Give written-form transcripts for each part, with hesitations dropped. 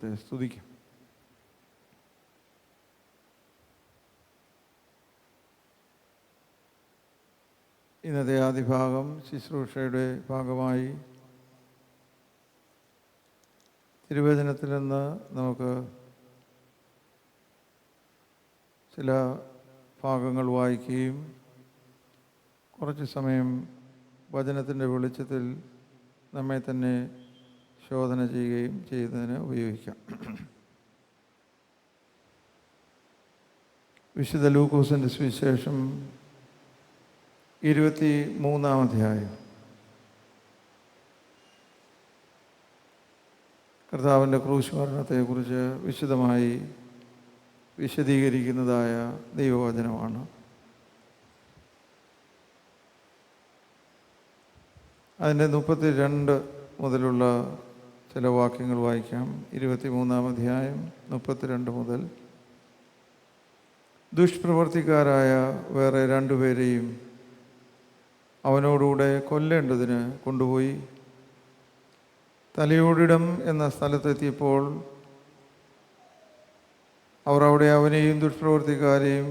സ്തുതിക്കും. ഇന്നത്തെ ആദ്യ ഭാഗം ശുശ്രൂഷയുടെ ഭാഗമായി തിരുവചനത്തിൽ നിന്ന് നമുക്ക് ചില ഭാഗങ്ങൾ വായിക്കുകയും കുറച്ച് സമയം വചനത്തിൻ്റെ വെളിച്ചത്തിൽ നമ്മെ തന്നെ ശോധന ചെയ്യുകയും ചെയ്യുന്നതിന് ഉപയോഗിക്കാം. വിശുദ്ധ ലൂക്കോസിൻ്റെ സുവിശേഷം 23-ാം അധ്യായം. കർത്താവിൻ്റെ ക്രൂശ് മരണത്തെക്കുറിച്ച് വിശദമായി വിശദീകരിക്കുന്നതായ ദൈവവചനമാണ്. അതിൻ്റെ 32 മുതലുള്ള ചില വാക്യങ്ങൾ വായിക്കാം. 23-ാം അധ്യായം 32 മുതൽ. ദുഷ്പ്രവർത്തിക്കാരായ വേറെ 2 പേരെയും അവനോടുകൂടെ കൊല്ലേണ്ടതിന് കൊണ്ടുപോയി. തലയോടിടം എന്ന സ്ഥലത്തെത്തിയപ്പോൾ അവർ അവിടെ അവനെയും ദുഷ്പ്രവർത്തിക്കാരെയും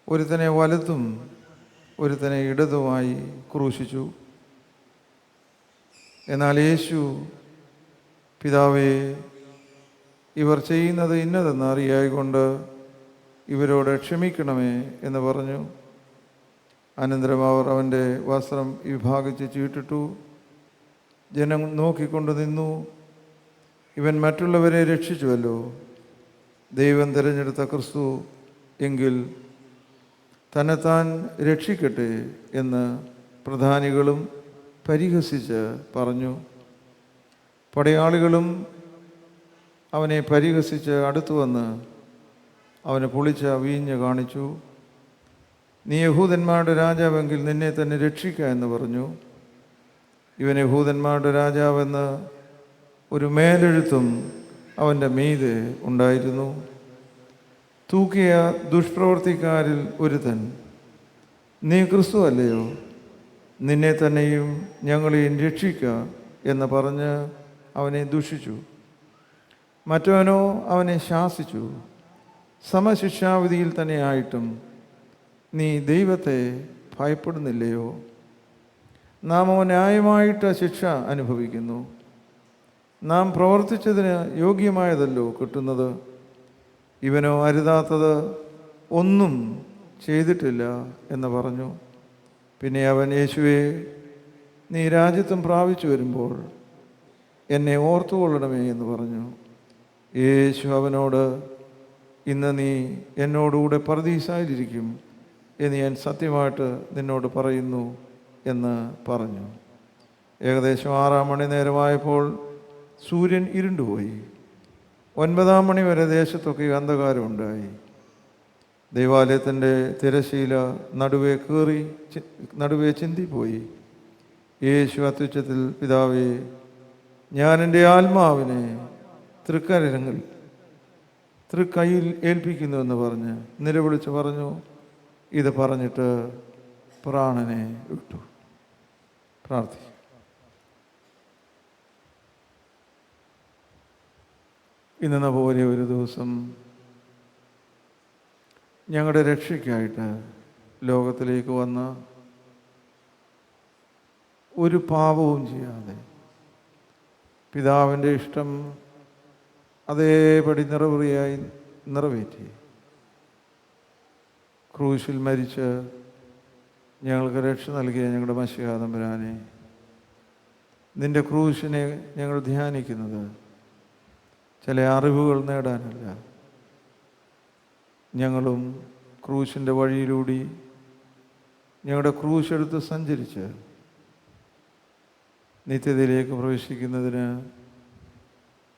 ഒരുത്തനെ വലത്തും ഒരുത്തനെ ഇടതുമായി ക്രൂശിച്ചു. എന്നാൽ യേശു, പിതാവേ, ഇവർ ചെയ്യുന്നത് ഇന്നതെന്ന് അറിയായിക്കൊണ്ട് ഇവരോട് ക്ഷമിക്കണമേ എന്ന് പറഞ്ഞു. അനന്തരം അവർ അവൻ്റെ വസ്ത്രം വിഭാഗിച്ച് ചീട്ടിട്ടു. ജനം നോക്കിക്കൊണ്ട് നിന്നു. ഇവൻ മറ്റുള്ളവരെ രക്ഷിച്ചുവല്ലോ, ദൈവം തിരഞ്ഞെടുത്ത ക്രിസ്തു എങ്കിൽ തന്നെത്താൻ രക്ഷിക്കട്ടെ എന്ന് പ്രധാനികളും പരിഹസിച്ച് പറഞ്ഞു. പടയാളികളും അവനെ പരിഹസിച്ച് അടുത്തു വന്ന് അവനെ പൊളിച്ച വീഞ്ഞ് കാണിച്ചു. നീ യഹൂദന്മാരുടെ രാജാവെങ്കിൽ നിന്നെ തന്നെ രക്ഷിക്കുക എന്ന് പറഞ്ഞു. ഇവൻ യഹൂദന്മാരുടെ രാജാവെന്ന് ഒരു മേലെഴുത്തും അവൻ്റെ മീതെ ഉണ്ടായിരുന്നു. തൂക്കിയ ദുഷ്പ്രവർത്തിക്കാരിൽ ഒരുത്തൻ, നീ ക്രിസ്തു അല്ലയോ, നിന്നെ തന്നെയും ഞങ്ങളെയും രക്ഷിക്കുക എന്ന് പറഞ്ഞ് അവനെ ദുഷിച്ചു. മറ്റവനോ അവനെ ശാസിച്ചു, സമശിക്ഷാവിധിയിൽ തന്നെ ആയിട്ടും നീ ദൈവത്തെ ഭയപ്പെടുന്നില്ലയോ? നാം ന്യായമായിട്ട് ശിക്ഷ അനുഭവിക്കുന്നു. നാം പ്രവർത്തിച്ചതിന് യോഗ്യമായതല്ലോ കിട്ടുന്നത്. ഇവനോ അരുതാത്തത് ഒന്നും ചെയ്തിട്ടില്ല എന്ന് പറഞ്ഞു. പിന്നെ അവൻ, യേശുവേ, നീ രാജ്യത്വം പ്രാപിച്ചു വരുമ്പോൾ എന്നെ ഓർത്തുകൊള്ളണമേ എന്ന് പറഞ്ഞു. യേശു അവനോട്, ഇന്ന് നീ എന്നോടുകൂടെ പറുദീസായിലിരിക്കും എന്ന് ഞാൻ സത്യമായിട്ട് നിന്നോട് പറയുന്നു എന്ന് പറഞ്ഞു. ഏകദേശം 6-ാം മണി നേരമായപ്പോൾ സൂര്യൻ ഇരുണ്ടുപോയി. 9-ാം മണി വരെ ദേശത്തൊക്കെ അന്ധകാരം ഉണ്ടായി. ദൈവാലയത്തിൻ്റെ തിരശീല നടുവേ ചിന്തിപ്പോയി. യേശു അത്യുച്ചത്തിൽ, പിതാവേ, ഞാൻ എൻ്റെ ആത്മാവിനെ തൃക്കൈയിൽ ഏൽപ്പിക്കുന്നു എന്ന് പറഞ്ഞ് നിലവിളിച്ച് പറഞ്ഞു. ഇത് പറഞ്ഞിട്ട് പ്രാണനെ വിട്ടു. പ്രാർത്ഥിക്കും. ഇന്നെന്ന പോലെ ഒരു ദിവസം ഞങ്ങളുടെ രക്ഷയ്ക്കായിട്ട് ലോകത്തിലേക്ക് വന്ന, ഒരു പാപവും ചെയ്യാതെ പിതാവിൻ്റെ ഇഷ്ടം അതേപടി നിറവേറ്റി ക്രൂശിൽ മരിച്ച് ഞങ്ങൾക്ക് രക്ഷ നൽകിയ ഞങ്ങളുടെ മശിഹാ തമ്പുരാനെ, നിൻ്റെ ക്രൂശിനെ ഞങ്ങൾ ധ്യാനിക്കുന്നത് ചില അറിവുകൾ നേടാനല്ല. ഞങ്ങളും ക്രൂശിൻ്റെ വഴിയിലൂടെ ഞങ്ങളുടെ ക്രൂശെടുത്ത് സഞ്ചരിച്ച് നിത്യതയിലേക്ക് പ്രവേശിക്കുന്നതിന്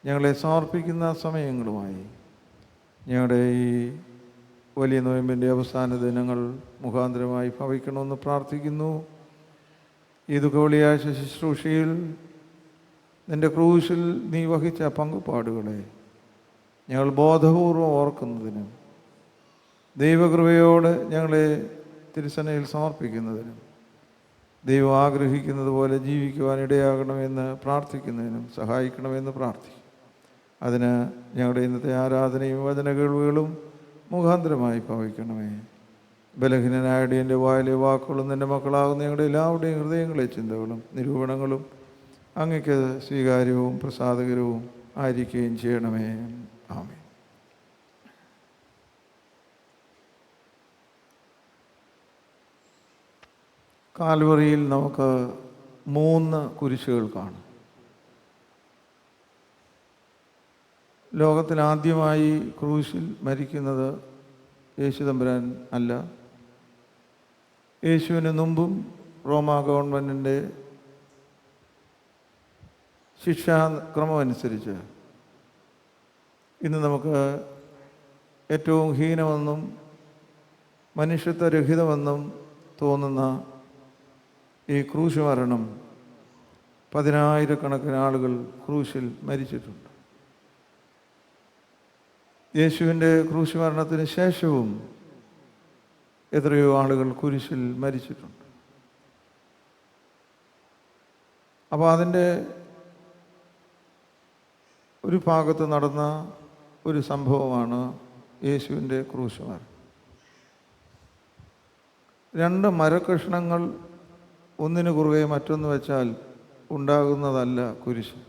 ഞങ്ങളെ സമർപ്പിക്കുന്ന സമയങ്ങളുമായി ഞങ്ങളുടെ ഈ വലിയ നോയമ്പിൻ്റെ അവസാന ദിനങ്ങൾ മുഖാന്തരമായി ഭവിക്കണമെന്ന് പ്രാർത്ഥിക്കുന്നു. ഈ ദുഃഖവെള്ളിയാഴ്ച ശുശ്രൂഷയിൽ നിൻ്റെ ക്രൂശിൽ നീ വഹിച്ച പങ്കുപാടുകളെ ഞങ്ങൾ ബോധപൂർവം ഓർക്കുന്നതിനും ദൈവകൃപയോട് ഞങ്ങളെ തിരുസനയിൽ സമർപ്പിക്കുന്നതിനും ദൈവം ആഗ്രഹിക്കുന്നത് പോലെ ജീവിക്കുവാൻ ഇടയാകണമെന്ന് പ്രാർത്ഥിക്കുന്നതിനും സഹായിക്കണമെന്ന് പ്രാർത്ഥിക്കും. അതിന് ഞങ്ങളുടെ ഇന്നത്തെ ആരാധനയും വചന കേൾവികളും മുഖാന്തരമായി ഭവിക്കണമേ. ബലഹീനനായ എൻ്റെ വായിലെ വാക്കുകളും നിൻ്റെ മക്കളാകുന്ന ഞങ്ങളുടെ എല്ലാവരുടെയും ഹൃദയങ്ങളെ ചിന്തകളും നിരൂപണങ്ങളും അങ്ങയ്ക്ക് സ്വീകാര്യവും പ്രസാദകരവും ആയിരിക്കുകയും ചെയ്യണമേ. ആമേൻ. കാൽവറിയിൽ നമുക്ക് 3 കുരിശുകൾ കാണും. ലോകത്തിൽ ആദ്യമായി ക്രൂശിൽ മരിക്കുന്നത് യേശു തമ്പുരാൻ അല്ല. യേശുവിന് മുമ്പും റോമാ ഗവൺമെൻറ്റിൻ്റെ ശിക്ഷാക്രമം അനുസരിച്ച് ഇന്ന് നമുക്ക് ഏറ്റവും ഹീനമെന്നും മനുഷ്യത്വരഹിതമെന്നും തോന്നുന്ന ഈ ക്രൂശ് മരണം 10,000-കണക്കിന് ആളുകൾ ക്രൂശിൽ മരിച്ചിട്ടുണ്ട്. യേശുവിൻ്റെ ക്രൂശ് മരണത്തിന് ശേഷവും എത്രയോ ആളുകൾ കുരിശിൽ മരിച്ചിട്ടുണ്ട്. അപ്പോൾ അതിൻ്റെ ഒരു ഭാഗത്ത് നടന്ന ഒരു സംഭവമാണ് യേശുവിൻ്റെ ക്രൂശ് മരണം. 2 മരക്കഷ്ണങ്ങൾ ഒന്നിനു കുറുകെ മറ്റൊന്ന് വെച്ചാൽ ഉണ്ടാകുന്നതല്ല കുരിശ്.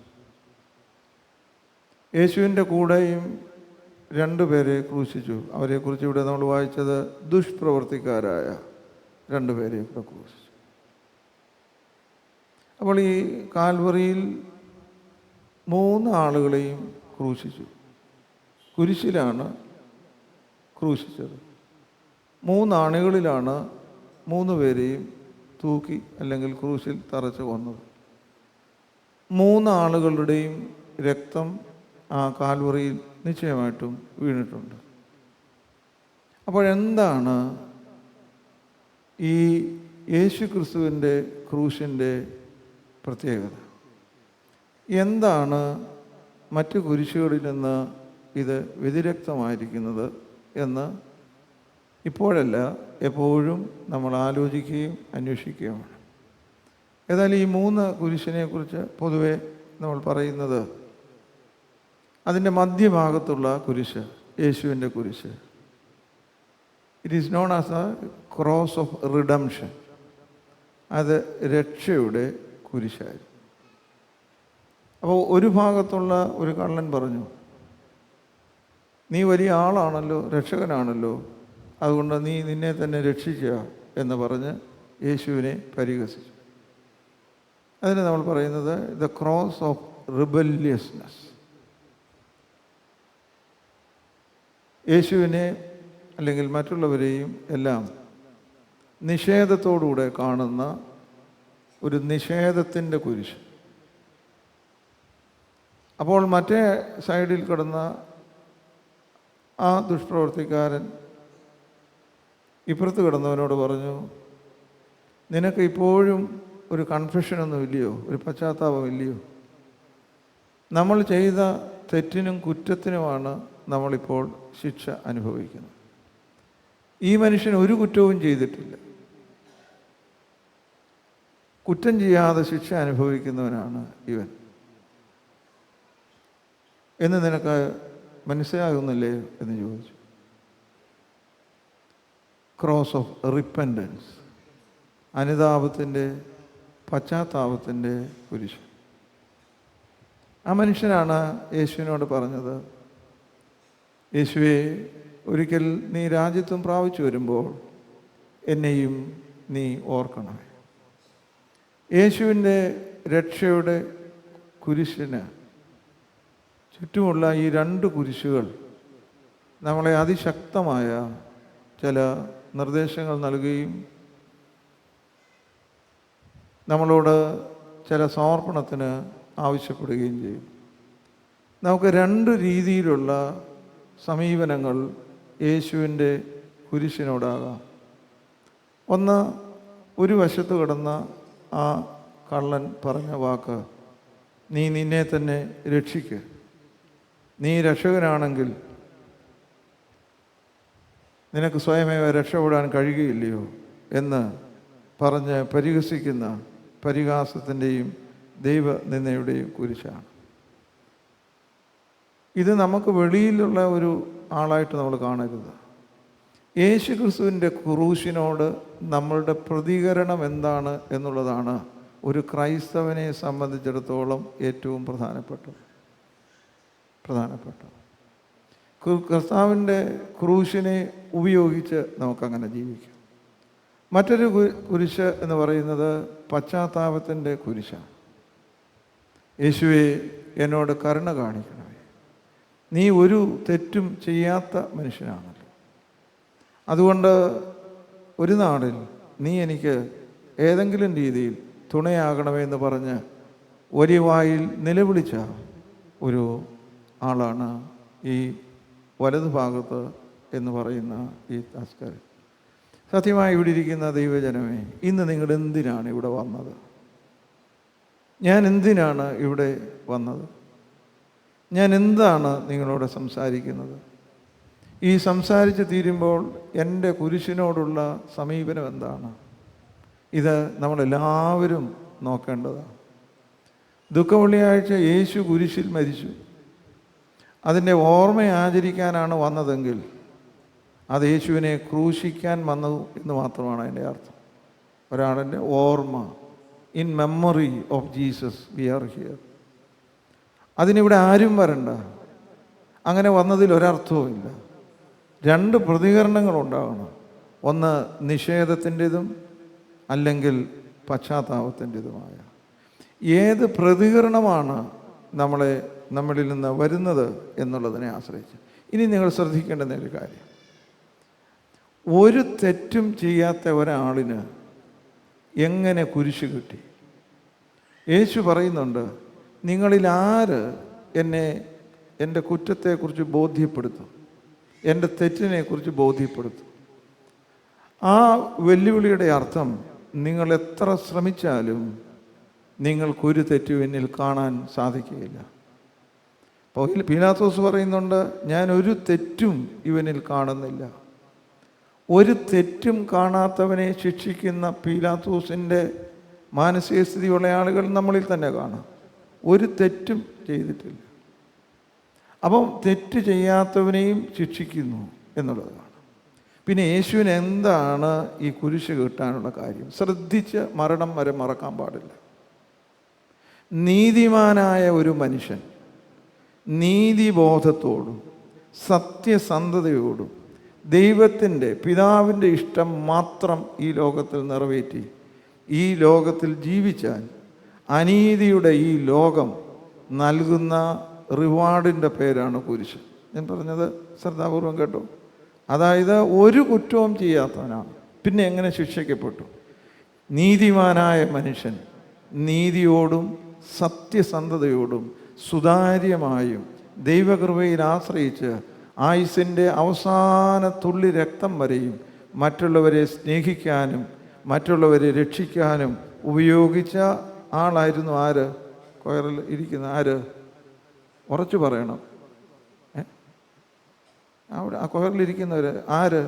യേശുവിൻ്റെ കൂടെയും 2 പേരെ ക്രൂശിച്ചു. അവരെക്കുറിച്ച് ഇവിടെ നമ്മൾ വായിച്ചത് ദുഷ്പ്രവർത്തിക്കാരായ 2 പേരെ ഇവിടെ ക്രൂശിച്ചു. അപ്പോൾ ഈ കാൽവറിയിൽ 3 ആളുകളെയും ക്രൂശിച്ചു. കുരിശിലാണ് ക്രൂശിച്ചത്. 3 ആണികളിലാണ് 3 പേരെയും തൂക്കി അല്ലെങ്കിൽ ക്രൂശിൽ തറച്ച് കൊന്നത്. 3 ആളുകളുടെയും രക്തം ആ കാൽവറിയിൽ നിശ്ചയമായിട്ടും വീണിട്ടുണ്ട്. അപ്പോഴെന്താണ് ഈ യേശു ക്രിസ്തുവിൻ്റെ ക്രൂശിൻ്റെ പ്രത്യേകത? എന്താണ് മറ്റു കുരിശുകളിൽ നിന്ന് ഇത് വ്യതിരക്തമായിരിക്കുന്നത് എന്ന് ഇപ്പോഴല്ല എപ്പോഴും നമ്മൾ ആലോചിക്കുകയും അന്വേഷിക്കുകയുമാണ്. ഏതായാലും ഈ 3 കുരിശിനെ കുറിച്ച് പൊതുവെ നമ്മൾ പറയുന്നത് അതിൻ്റെ മധ്യഭാഗത്തുള്ള കുരിശ്, യേശുവിൻ്റെ കുരിശ്, it is known as A cross of redemption. അത് രക്ഷയുടെ കുരിശായിരുന്നു. അപ്പോൾ ഒരു ഭാഗത്തുള്ള ഒരു കള്ളൻ പറഞ്ഞു, നീ വലിയ ആളാണല്ലോ, രക്ഷകനാണല്ലോ, അതുകൊണ്ട് നീ നിന്നെ തന്നെ രക്ഷിക്കുക എന്ന് പറഞ്ഞ് യേശുവിനെ പരിഹസിച്ചു. അതിന് നമ്മൾ പറയുന്നത് ദ ക്രോസ് ഓഫ് റിബല്യസ്നെസ്. യേശുവിനെ അല്ലെങ്കിൽ മറ്റുള്ളവരെയും എല്ലാം നിഷേധത്തോടുകൂടെ കാണുന്ന ഒരു നിഷേധത്തിൻ്റെ കുരിശ്. അപ്പോൾ മറ്റേ സൈഡിൽ കിടന്ന ആ ദുഷ്പ്രവർത്തിക്കാരൻ ഇപ്പുറത്ത് കിടന്നവനോട് പറഞ്ഞു, നിനക്ക് ഇപ്പോഴും ഒരു കൺഫെഷനൊന്നും ഇല്ലയോ, ഒരു പശ്ചാത്താപം ഇല്ലയോ? നമ്മൾ ചെയ്ത തെറ്റിനും കുറ്റത്തിനുമാണ് നമ്മളിപ്പോൾ ശിക്ഷ അനുഭവിക്കുന്നത്. ഈ മനുഷ്യൻ ഒരു കുറ്റവും ചെയ്തിട്ടില്ല. കുറ്റം ചെയ്യാതെ ശിക്ഷ അനുഭവിക്കുന്നവനാണ് ഇവൻ എന്ന് നിനക്ക് മനസ്സിലാകുന്നില്ലേ എന്ന് ചോദിച്ചു. ക്രോസ് ഓഫ് റിപ്പൻറ്റൻസ്, അനുതാപത്തിൻ്റെ, പശ്ചാത്താപത്തിൻ്റെ കുരിശ്. ആ മനുഷ്യനാണ് യേശുവിനോട് പറഞ്ഞത്, യേശുവേ, ഒരിക്കൽ നീ രാജ്യത്വം പ്രാപിച്ചു വരുമ്പോൾ എന്നെയും നീ ഓർക്കണമേ. യേശുവിൻ്റെ രക്ഷയുടെ കുരിശിന് ചുറ്റുമുള്ള ഈ 2 കുരിശുകൾ നമ്മളെ അതിശക്തമായ ചില നിർദ്ദേശങ്ങൾ നൽകുകയും നമ്മളോട് ചില സമർപ്പണത്തിന് ആവശ്യപ്പെടുകയും ചെയ്യും. നമുക്ക് 2 രീതിയിലുള്ള സമീപനങ്ങൾ യേശുവിൻ്റെ കുരിശിനോടാകാം. ഒന്ന്, ഒരു വശത്ത് കിടന്ന ആ കള്ളൻ പറഞ്ഞ വാക്ക്, നീ നിന്നെ തന്നെ രക്ഷിക്കുക, നീ രക്ഷകനാണെങ്കിൽ നിനക്ക് സ്വയമേവ രക്ഷപ്പെടാൻ കഴിയുകയില്ലയോ എന്ന് പറഞ്ഞ് പരിഹസിക്കുന്ന പരിഹാസത്തിൻ്റെയും ദൈവനിന്ദയുടെയും കുരിശാണ്. ഇത് നമുക്ക് വെളിയിലുള്ള ഒരു ആളായിട്ട് നമ്മൾ കാണരുത്. യേശു ക്രിസ്തുവിൻ്റെ ക്രൂശിനോട് നമ്മളുടെ പ്രതികരണം എന്താണ് എന്നുള്ളതാണ് ഒരു ക്രൈസ്തവനെ സംബന്ധിച്ചിടത്തോളം ഏറ്റവും പ്രധാനപ്പെട്ടത്. കർത്താവിൻ്റെ ക്രൂശിനെ ഉപയോഗിച്ച് നമുക്കങ്ങനെ ജീവിക്കാം. മറ്റൊരു കുരിശ് എന്ന് പറയുന്നത് പശ്ചാത്താപത്തിൻ്റെ കുരിശാണ്. യേശുവേ, എന്നോട് കരുണ കാണിക്കണമേ. നീ ഒരു തെറ്റും ചെയ്യാത്ത മനുഷ്യനാണല്ലോ. അതുകൊണ്ട് ഒരു നാളിൽ നീ എനിക്ക് ഏതെങ്കിലും രീതിയിൽ തുണയാകണമേ എന്ന് പറഞ്ഞ് ഒലിവായിൽ നിലവിളിച്ച ഒരു ആളാണ് ഈ വലതുഭാഗത്ത് എന്ന് പറയുന്ന ഈ തസ്കരൻ. സത്യമായി ഇവിടെ ഇരിക്കുന്ന ദൈവജനമേ, ഇന്ന് നിങ്ങൾ എന്തിനാണ് ഇവിടെ വന്നത്? ഞാൻ എന്തിനാണ് ഇവിടെ വന്നത്? ഞാൻ എന്താണ് നിങ്ങളോട് സംസാരിക്കുന്നത്? ഈ സംസാരിച്ച് തീരുമ്പോൾ എൻ്റെ കുരിശിനോടുള്ള സമീപനം എന്താണ്? ഇത് നമ്മളെല്ലാവരും നോക്കേണ്ടതാണ്. ദുഃഖവെള്ളിയാഴ്ച യേശു കുരിശിൽ മരിച്ചു. അതിൻ്റെ ഓർമ്മ ആചരിക്കാനാണ് വന്നതെങ്കിൽ അത് യേശുവിനെ ക്രൂശിക്കാൻ വന്നു എന്ന് മാത്രമാണ് അതിൻ്റെ അർത്ഥം. ഒരാളിൻ്റെ ഓർമ്മ, in memory of Jesus we are here. അതിനിവിടെ ആരും വരണ്ട. അങ്ങനെ വന്നതിൽ ഒരർത്ഥവും ഇല്ല. രണ്ട് പ്രതികരണങ്ങളുണ്ടാകണം. ഒന്ന് നിഷേധത്തിൻ്റെതും അല്ലെങ്കിൽ പശ്ചാത്താപത്തിൻ്റെതുമായ. ഏത് പ്രതികരണമാണ് നമ്മളിൽ നിന്ന് വരുന്നത് എന്നുള്ളതിനെ ആശ്രയിച്ച്. ഇനി നിങ്ങൾ ശ്രദ്ധിക്കേണ്ടുന്ന ഒരു കാര്യം, ഒരു തെറ്റും ചെയ്യാത്ത ഒരാളിന് എങ്ങനെ കുരിശ് കിട്ടി? യേശു പറയുന്നുണ്ട്, നിങ്ങളിൽ ആര് എന്നെ എൻ്റെ കുറ്റത്തെക്കുറിച്ച് ബോധ്യപ്പെടുത്തും, എൻ്റെ തെറ്റിനെക്കുറിച്ച് ബോധ്യപ്പെടുത്തും? ആ വെല്ലുവിളിയുടെ അർത്ഥം, നിങ്ങൾ എത്ര ശ്രമിച്ചാലും നിങ്ങൾക്കൊരു തെറ്റും എന്നിൽ കാണാൻ സാധിക്കുകയില്ല. പീലാത്തോസ് പറയുന്നുണ്ട്, ഞാൻ ഒരു തെറ്റും ഇവനിൽ കാണുന്നില്ല. ഒരു തെറ്റും കാണാത്തവനെ ശിക്ഷിക്കുന്ന പീലാത്തോസിൻ്റെ മാനസിക സ്ഥിതിയുള്ള ആളുകൾ നമ്മളിൽ തന്നെ കാണാം. ഒരു തെറ്റും ചെയ്തിട്ടില്ല. അപ്പം തെറ്റ് ചെയ്യാത്തവനെയും ശിക്ഷിക്കുന്നു എന്നുള്ളതാണ്. പിന്നെ യേശുവിന് എന്താണ് ഈ കുരിശ് കിട്ടാനുള്ള കാര്യം? ശ്രദ്ധിച്ച് മരണം വരെ മറക്കാൻ പാടില്ല. നീതിമാനായ ഒരു മനുഷ്യൻ നീതിബോധത്തോടും സത്യസന്ധതയോടും ദൈവത്തിൻ്റെ പിതാവിൻ്റെ ഇഷ്ടം മാത്രം ഈ ലോകത്തിൽ നിറവേറ്റി ഈ ലോകത്തിൽ ജീവിച്ചാൽ അനീതിയുടെ ഈ ലോകം നൽകുന്ന റിവാർഡിൻ്റെ പേരാണ് കുരിശ്. ഞാൻ പറഞ്ഞത് ശ്രദ്ധാപൂർവം കേട്ടോ. അതായത് ഒരു കുറ്റവും ചെയ്യാത്തവനാണ്, പിന്നെ എങ്ങനെ ശിക്ഷിക്കപ്പെട്ടു? നീതിമാനായ മനുഷ്യൻ നീതിയോടും സത്യസന്ധതയോടും സുതാര്യമായും ദൈവകൃപയിൽ ആശ്രയിച്ച് ആയുസിൻ്റെ അവസാന തുള്ളി രക്തം വരെയും മറ്റുള്ളവരെ സ്നേഹിക്കാനും മറ്റുള്ളവരെ രക്ഷിക്കാനും ഉപയോഗിച്ച ആളായിരുന്നു ആര്? കൊയറിൽ ഇരിക്കുന്ന ആര്? ഉറച്ചു പറയണം. അവിടെ ആ കൊയറിലിരിക്കുന്നവർ ആര്?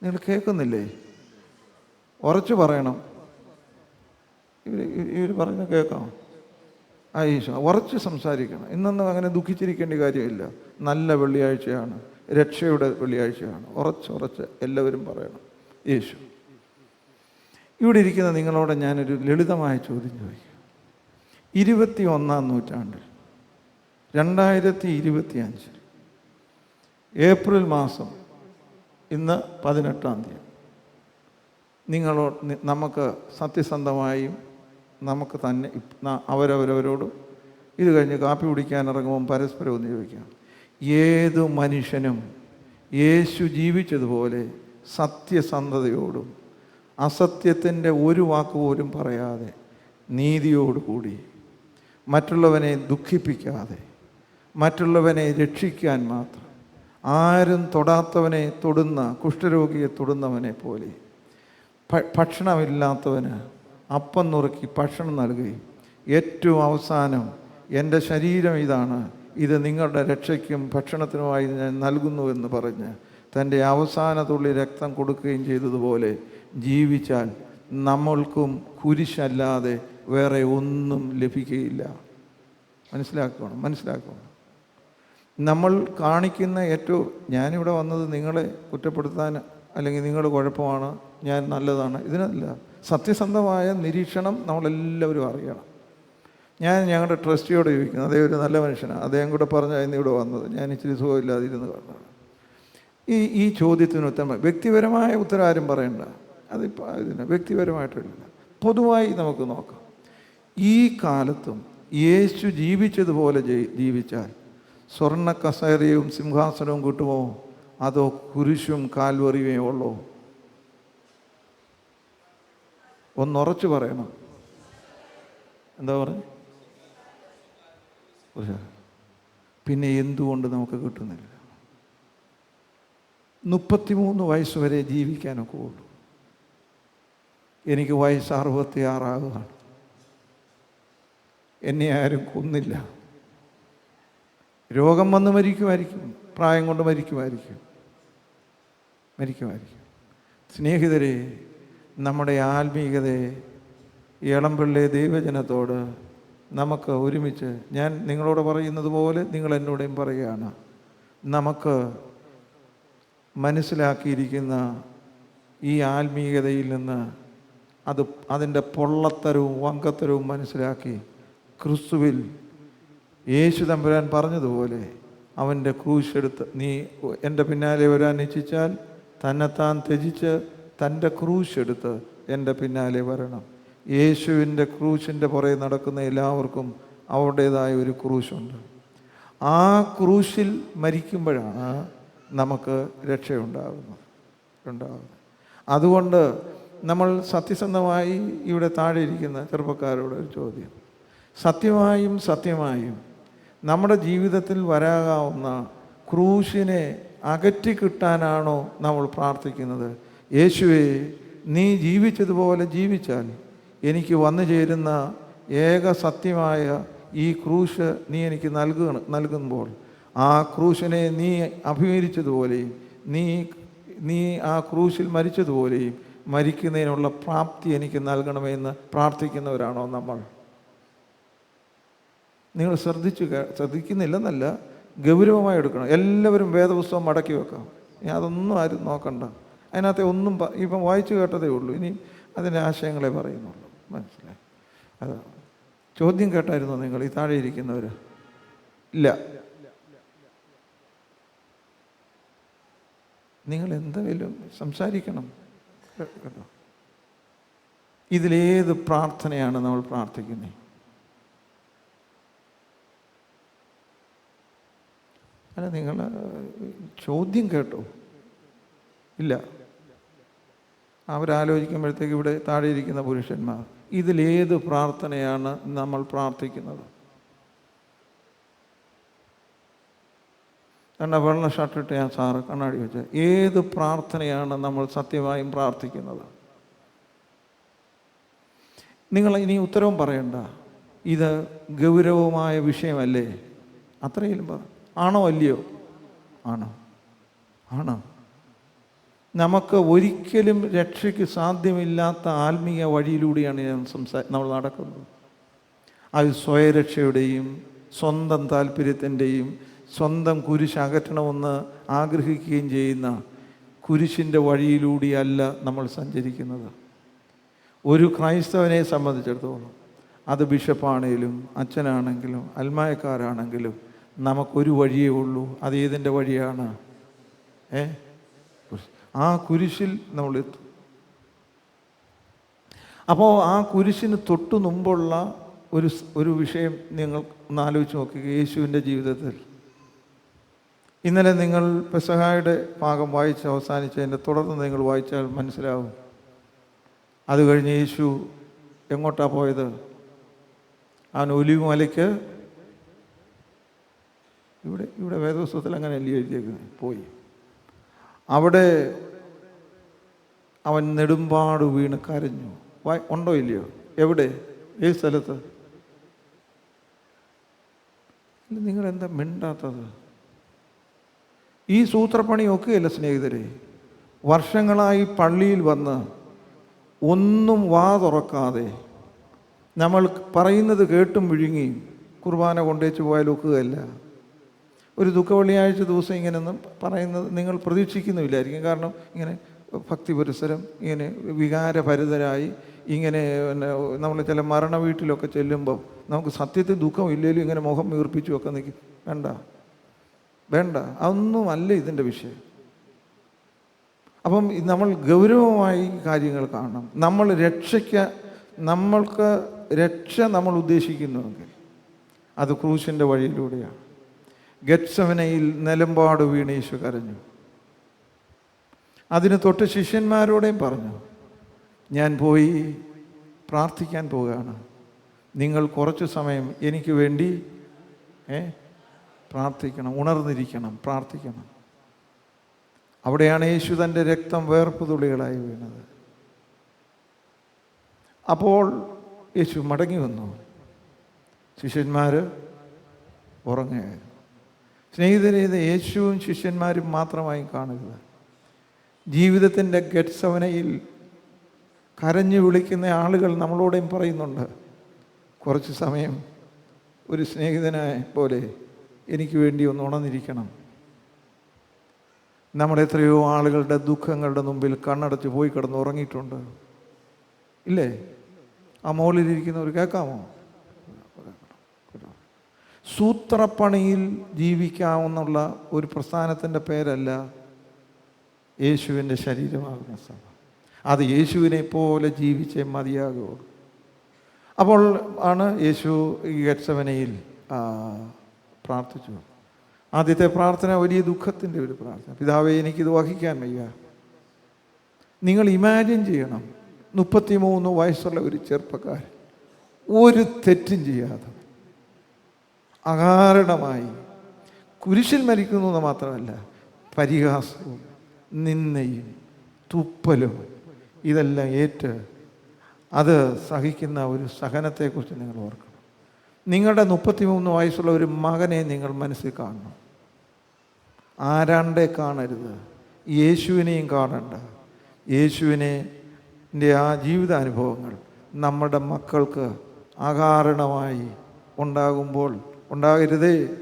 നിങ്ങൾ കേൾക്കുന്നില്ലേ? ഉറച്ചു പറയണം. ഇവർ പറഞ്ഞ കേൾക്കാം. ഈശോ ഉറച്ച് സംസാരിക്കണം. ഇന്നൊന്നും അങ്ങനെ ദുഃഖിച്ചിരിക്കേണ്ട കാര്യമില്ല. നല്ല വെള്ളിയാഴ്ചയാണ്, രക്ഷയുടെ വെള്ളിയാഴ്ചയാണ്. ഉറച്ച് എല്ലാവരും പറയണം യേശു. ഇവിടെ ഇരിക്കുന്ന നിങ്ങളോട് ഞാനൊരു ലളിതമായ ചോദ്യം ചോദിക്കാം. 21-ാം നൂറ്റാണ്ടിൽ 2025 ഏപ്രിൽ മാസം ഇന്ന് 18-ാം തീയതി നമുക്ക് സത്യസന്ധമായും നമുക്ക് തന്നെ അവരവരോടും ഇത് കഴിഞ്ഞ് കാപ്പി കുടിക്കാൻ ഇറങ്ങുമ്പം പരസ്പരം ഒന്ന് ചോദിക്കാം. ഏതു മനുഷ്യനും യേശു ജീവിച്ചതുപോലെ സത്യസന്ധതയോടും അസത്യത്തിൻ്റെ ഒരു വാക്ക് പോലും പറയാതെ നീതിയോടുകൂടി മറ്റുള്ളവനെ ദുഃഖിപ്പിക്കാതെ മറ്റുള്ളവനെ രക്ഷിക്കാൻ മാത്രം ആരും തൊടാത്തവനെ തൊടുന്ന കുഷ്ഠരോഗിയെ തൊടുന്നവനെ പോലെ ഭക്ഷണമില്ലാത്തവന് അപ്പം നുറുക്കി ഭക്ഷണം നൽകുകയും ഏറ്റവും അവസാനം എൻ്റെ ശരീരം ഇതാണ്, ഇത് നിങ്ങളുടെ രക്ഷയ്ക്കും ഭക്ഷണത്തിനുമായി ഞാൻ നൽകുന്നുവെന്ന് പറഞ്ഞ് തൻ്റെ അവസാന തുള്ളി രക്തം കൊടുക്കുകയും ചെയ്തതുപോലെ ജീവിച്ചാൽ നമ്മൾക്കും കുരിശല്ലാതെ വേറെ ഒന്നും ലഭിക്കുകയില്ല. മനസ്സിലാക്കണം. നമ്മൾ കാണിക്കുന്ന ഞാനിവിടെ വന്നത് നിങ്ങളെ കുറ്റപ്പെടുത്താൻ അല്ലെങ്കിൽ നിങ്ങൾ കുഴപ്പമാണ്, ഞാൻ നല്ലതാണ്, ഇതിനല്ല. സത്യസന്ധമായ നിരീക്ഷണം നമ്മളെല്ലാവരും അറിയണം. ഞാൻ ഞങ്ങളുടെ ട്രസ്റ്റിയോട് ചോദിക്കുന്നു, അതേ ഒരു നല്ല മനുഷ്യനാണ്, അദ്ദേഹം കൂടെ പറഞ്ഞായിരുന്നു ഇവിടെ വന്നത്, ഞാൻ ഇച്ചിരി സുഖമില്ലാതിരുന്ന് പറഞ്ഞത്. ഈ ചോദ്യത്തിന് ഉത്തരം വ്യക്തിപരമായ ഉത്തരം ആരും പറയണ്ട, അതിപ്പോൾ ഇതിന് വ്യക്തിപരമായിട്ടില്ല, പൊതുവായി നമുക്ക് നോക്കാം. ഈ കാലത്തും യേശു ജീവിച്ചതുപോലെ ജീവിച്ചാൽ സ്വർണ്ണ കസേരയും സിംഹാസനവും കിട്ടുമോ, അതോ കുരിശും കാൽവറിയുമേ ഉള്ളോ? ഒന്നുറച്ചു പറയണം. എന്താ പറഞ്ഞു? പിന്നെ എന്തുകൊണ്ട് നമുക്ക് കിട്ടുന്നില്ല? 33 വയസ്സ് വരെ ജീവിക്കാനൊക്കെ ഉള്ളൂ. എനിക്ക് വയസ്സ് 66 ആകുകയാണ്. എന്നെ ആരും കൊന്നില്ല. രോഗം വന്ന് മരിക്കുമായിരിക്കും, പ്രായം കൊണ്ട് മരിക്കുമായിരിക്കും. സ്നേഹിതരെ, നമ്മുടെ ആത്മീയതയെ, ഇളംപിള്ളെ ദൈവജനത്തോട് നമുക്ക് ഒരുമിച്ച്, ഞാൻ നിങ്ങളോട് പറയുന്നത് പോലെ നിങ്ങൾ എന്നോടും പറയുകയാണ്, നമുക്ക് മനസ്സിലാക്കിയിരിക്കുന്ന ഈ ആത്മീയതയിൽ നിന്ന് അതിൻ്റെ പൊള്ളത്തരവും വങ്കത്തരവും മനസ്സിലാക്കി ക്രിസ്തുവിൽ യേശു തമ്പുരാൻ പറഞ്ഞതുപോലെ അവൻ്റെ ക്രൂശെടുത്ത്, നീ എൻ്റെ പിന്നാലെ വരാൻ ഇച്ഛിച്ചാൽ തന്നെത്താൻ ത്യജിച്ച് തൻ്റെ ക്രൂശെടുത്ത് എൻ്റെ പിന്നാലെ വരണം. യേശുവിൻ്റെ ക്രൂശിൻ്റെ പുറകെ നടക്കുന്ന എല്ലാവർക്കും അവരുടേതായ ഒരു ക്രൂശുണ്ട്. ആ ക്രൂശിൽ മരിക്കുമ്പോഴാണ് നമുക്ക് രക്ഷയുണ്ടാകുന്നത്. അതുകൊണ്ട് നമ്മൾ സത്യസന്ധമായി ഇവിടെ താഴെ ഇരിക്കുന്ന ചെറുപ്പക്കാരോട് ഒരു ചോദ്യം, സത്യമായും നമ്മുടെ ജീവിതത്തിൽ വരാകാവുന്ന ക്രൂശിനെ അകറ്റി കിട്ടാനാണോ നമ്മൾ പ്രാർത്ഥിക്കുന്നത്? യേശുവേ, നീ ജീവിച്ചതുപോലെ ജീവിച്ചാൽ എനിക്ക് വന്നു ചേരുന്ന ഏക സത്യമായ ഈ ക്രൂശ് നീ എനിക്ക് നൽകുമ്പോൾ ആ ക്രൂശിനെ നീ അഭിമുഖീകരിച്ചതുപോലെയും നീ ആ ക്രൂശിൽ മരിച്ചതുപോലെയും മരിക്കുന്നതിനുള്ള പ്രാപ്തി എനിക്ക് നൽകണമെന്ന് പ്രാർത്ഥിക്കുന്നവരാണോ നമ്മൾ? നിങ്ങൾ ശ്രദ്ധിക്കുന്നില്ലെന്നല്ല, ഗൗരവമായി എടുക്കണം. എല്ലാവരും വേദപുസ്തകം മടക്കി വെക്കാം. ഇനി അതൊന്നും ആരും നോക്കണ്ട. അതിനകത്തെ ഒന്നും ഇപ്പം വായിച്ചു കേട്ടതേ ഉള്ളൂ, ഇനി അതിൻ്റെ ആശയങ്ങളെ പറയുന്നുള്ളൂ. മനസ്സിലായി? അതാണ് ചോദ്യം. കേട്ടായിരുന്നോ നിങ്ങൾ ഈ താഴെ ഇരിക്കുന്നവർ? ഇല്ല. നിങ്ങൾ എന്തെങ്കിലും സംസാരിക്കണം കേട്ടോ. ഇതിലേത് പ്രാർത്ഥനയാണ് നമ്മൾ പ്രാർത്ഥിക്കുന്നത്? അല്ല, നിങ്ങൾ ചോദ്യം കേട്ടോ? ഇല്ല. അവരാലോചിക്കുമ്പോഴത്തേക്ക് ഇവിടെ താഴെ ഇരിക്കുന്ന പുരുഷന്മാർ, ഇതിലേത് പ്രാർത്ഥനയാണ് നമ്മൾ പ്രാർത്ഥിക്കുന്നത്? വെള്ള ഷർട്ടിട്ട് ഞാൻ സാറ് കണ്ണാടി വെച്ച്, ഏത് പ്രാർത്ഥനയാണ് നമ്മൾ സത്യമായും പ്രാർത്ഥിക്കുന്നത്? നിങ്ങൾ ഇനി ഉത്തരവും പറയണ്ട. ഇത് ഗൗരവമായ വിഷയമല്ലേ? അത്രയും ആണോ അല്ലയോ? ആണോ. നമുക്ക് ഒരിക്കലും രക്ഷയ്ക്ക് സാധ്യമില്ലാത്ത ആത്മീയ വഴിയിലൂടെയാണ് നമ്മൾ നടക്കുന്നത്. അത് സ്വയരക്ഷയുടെയും സ്വന്തം താല്പര്യത്തിൻ്റെയും സ്വന്തം കുരിശ് അകറ്റണമെന്ന് ആഗ്രഹിക്കുകയും ചെയ്യുന്ന കുരിശിൻ്റെ വഴിയിലൂടെയല്ല നമ്മൾ സഞ്ചരിക്കുന്നത്. ഒരു ക്രൈസ്തവനെ സംബന്ധിച്ചിടത്തോളം, അത് ബിഷപ്പാണെങ്കിലും അച്ഛനാണെങ്കിലും അൽമായക്കാരാണെങ്കിലും, നമുക്കൊരു വഴിയേ ഉള്ളൂ. അത് ഏതിൻ്റെ വഴിയാണ്? ആ കുരിശിൽ നമ്മൾ എത്തും. അപ്പോൾ ആ കുരിശിന് തൊട്ടു മുമ്പുള്ള ഒരു വിഷയം നിങ്ങൾ ഒന്ന് ആലോചിച്ച് നോക്കുക. യേശുവിൻ്റെ ജീവിതത്തിൽ ഇന്നലെ നിങ്ങൾ പെസഹായുടെ ഭാഗം വായിച്ച് അവസാനിച്ചതിൻ്റെ തുടർന്ന് നിങ്ങൾ വായിച്ചാൽ മനസ്സിലാവും. അത് കഴിഞ്ഞ് യേശു എങ്ങോട്ടാണ് പോയത്? അവൻ ഒലിവ് മലയ്ക്ക്, ഇവിടെ വേദപുസ്തകത്തിൽ അങ്ങനെ എഴുതിയേക്കുന്നത്, പോയി. അവിടെ അവൻ നെടുമ്പാട് വീണ് കരഞ്ഞു. ഉണ്ടോ ഇല്ലയോ? എവിടെ? ഏത് സ്ഥലത്ത്? നിങ്ങളെന്താ മിണ്ടാത്തത്? ഈ സൂത്രപ്പണിയൊക്കെയല്ല സ്നേഹിതരെ. വർഷങ്ങളായി പള്ളിയിൽ വന്ന് ഒന്നും വാ തുറക്കാതെ നമ്മൾ പറയുന്നത് കേട്ടും വിഴുങ്ങി കുർബാന കൊണ്ടുവച്ച് പോയാൽ ഒക്കുകയല്ല. ഒരു ദുഃഖ വെള്ളിയാഴ്ച ദിവസം ഇങ്ങനെയൊന്നും പറയുന്നത് നിങ്ങൾ പ്രതീക്ഷിക്കുന്നുമില്ലായിരിക്കും. കാരണം ഇങ്ങനെ ഭക്തി പുരസ്സരം ഇങ്ങനെ വികാരഭരിതരായി ഇങ്ങനെ പിന്നെ നമ്മൾ ചില മരണ വീട്ടിലൊക്കെ ചെല്ലുമ്പോൾ നമുക്ക് സത്യത്തിൽ ദുഃഖം ഇല്ലെങ്കിലും ഇങ്ങനെ മുഖം വീർപ്പിച്ചു ഒക്കെ നിൽക്കും. വേണ്ട, അതൊന്നുമല്ല ഇതിൻ്റെ വിഷയം. അപ്പം നമ്മൾ ഗൗരവമായി കാര്യങ്ങൾ കാണണം. നമ്മൾക്ക് രക്ഷ നമ്മൾ ഉദ്ദേശിക്കുന്നുവെങ്കിൽ അത് ക്രൂശിൻ്റെ വഴിയിലൂടെയാണ്. ഗെത്സമനയിൽ നിലമ്പാട് വീണ് യേശു കരഞ്ഞു. അതിന് തൊട്ട് ശിഷ്യന്മാരോടെയും പറഞ്ഞു, ഞാൻ പോയി പ്രാർത്ഥിക്കാൻ പോവുകയാണ്, നിങ്ങൾ കുറച്ച് സമയം എനിക്ക് വേണ്ടി പ്രാർത്ഥിക്കണം, ഉണർന്നിരിക്കണം, പ്രാർത്ഥിക്കണം. അവിടെയാണ് യേശു തൻ്റെ രക്തം വേർപ്പ് തുള്ളികളായി വീണത്. അപ്പോൾ യേശു മടങ്ങി വന്നു. ശിഷ്യന്മാർ ഉറങ്ങുകയായിരുന്നു. സ്നേഹിതരെ, ഇത് യേശുവും ശിഷ്യന്മാരും മാത്രമായി കാണരുത്. ജീവിതത്തിൻ്റെ ഗെത്സമനയിൽ കരഞ്ഞു വിളിക്കുന്ന ആളുകൾ നമ്മളോടെയും പറയുന്നുണ്ട്, കുറച്ച് സമയം ഒരു സ്നേഹിതനെ പോലെ എനിക്ക് വേണ്ടി ഒന്ന് ഉണർന്നിരിക്കണം. നമ്മൾ എത്രയോ ആളുകളുടെ ദുഃഖങ്ങളുടെ മുമ്പിൽ കണ്ണടച്ച് പോയി കിടന്ന് ഉറങ്ങിയിട്ടുണ്ട്, ഇല്ലേ? ആ മുകളിലിരിക്കുന്നവർ കേൾക്കാമോ? സൂത്രപ്പണിയിൽ ജീവിക്കാമെന്നുള്ള ഒരു പ്രസ്ഥാനത്തിൻ്റെ പേരല്ല യേശുവിൻ്റെ ശരീരമാകുന്ന സഭ. അത് യേശുവിനെ പോലെ ജീവിച്ചേ മതിയാകുള്ളൂ. അപ്പോൾ ആണ് യേശു ഈ ഗെത്സമനയിൽ പ്രാർത്ഥിച്ചു. ആദ്യത്തെ പ്രാർത്ഥന വലിയ ദുഃഖത്തിൻ്റെ ഒരു പ്രാർത്ഥന. പിതാവേ, എനിക്കിത് വഹിക്കാൻ വയ്യ. നിങ്ങൾ ഇമാജിൻ ചെയ്യണം, 33 വയസ്സുള്ള ഒരു ചെറുപ്പക്കാരൻ ഒരു തെറ്റും ചെയ്യാതെ അകാരണമായി കുരിശിൽ മരിക്കുന്നു എന്ന് മാത്രമല്ല, പരിഹാസവും നിന്ദയും തുപ്പലും ഇതെല്ലാം ഏറ്റ് അത് സഹിക്കുന്ന ഒരു സഹനത്തെക്കുറിച്ച് നിങ്ങൾ ഓർക്കണം. നിങ്ങളുടെ 33 വയസ്സുള്ള ഒരു മകനെ നിങ്ങൾ മനസ്സിൽ കാണണം. ആരാണ്ടേ കാണരുത്, യേശുവിനെയും കാണണ്ട. യേശുവിൻ്റെ ആ ജീവിതാനുഭവങ്ങൾ നമ്മുടെ മക്കൾക്ക് അകാരണമായി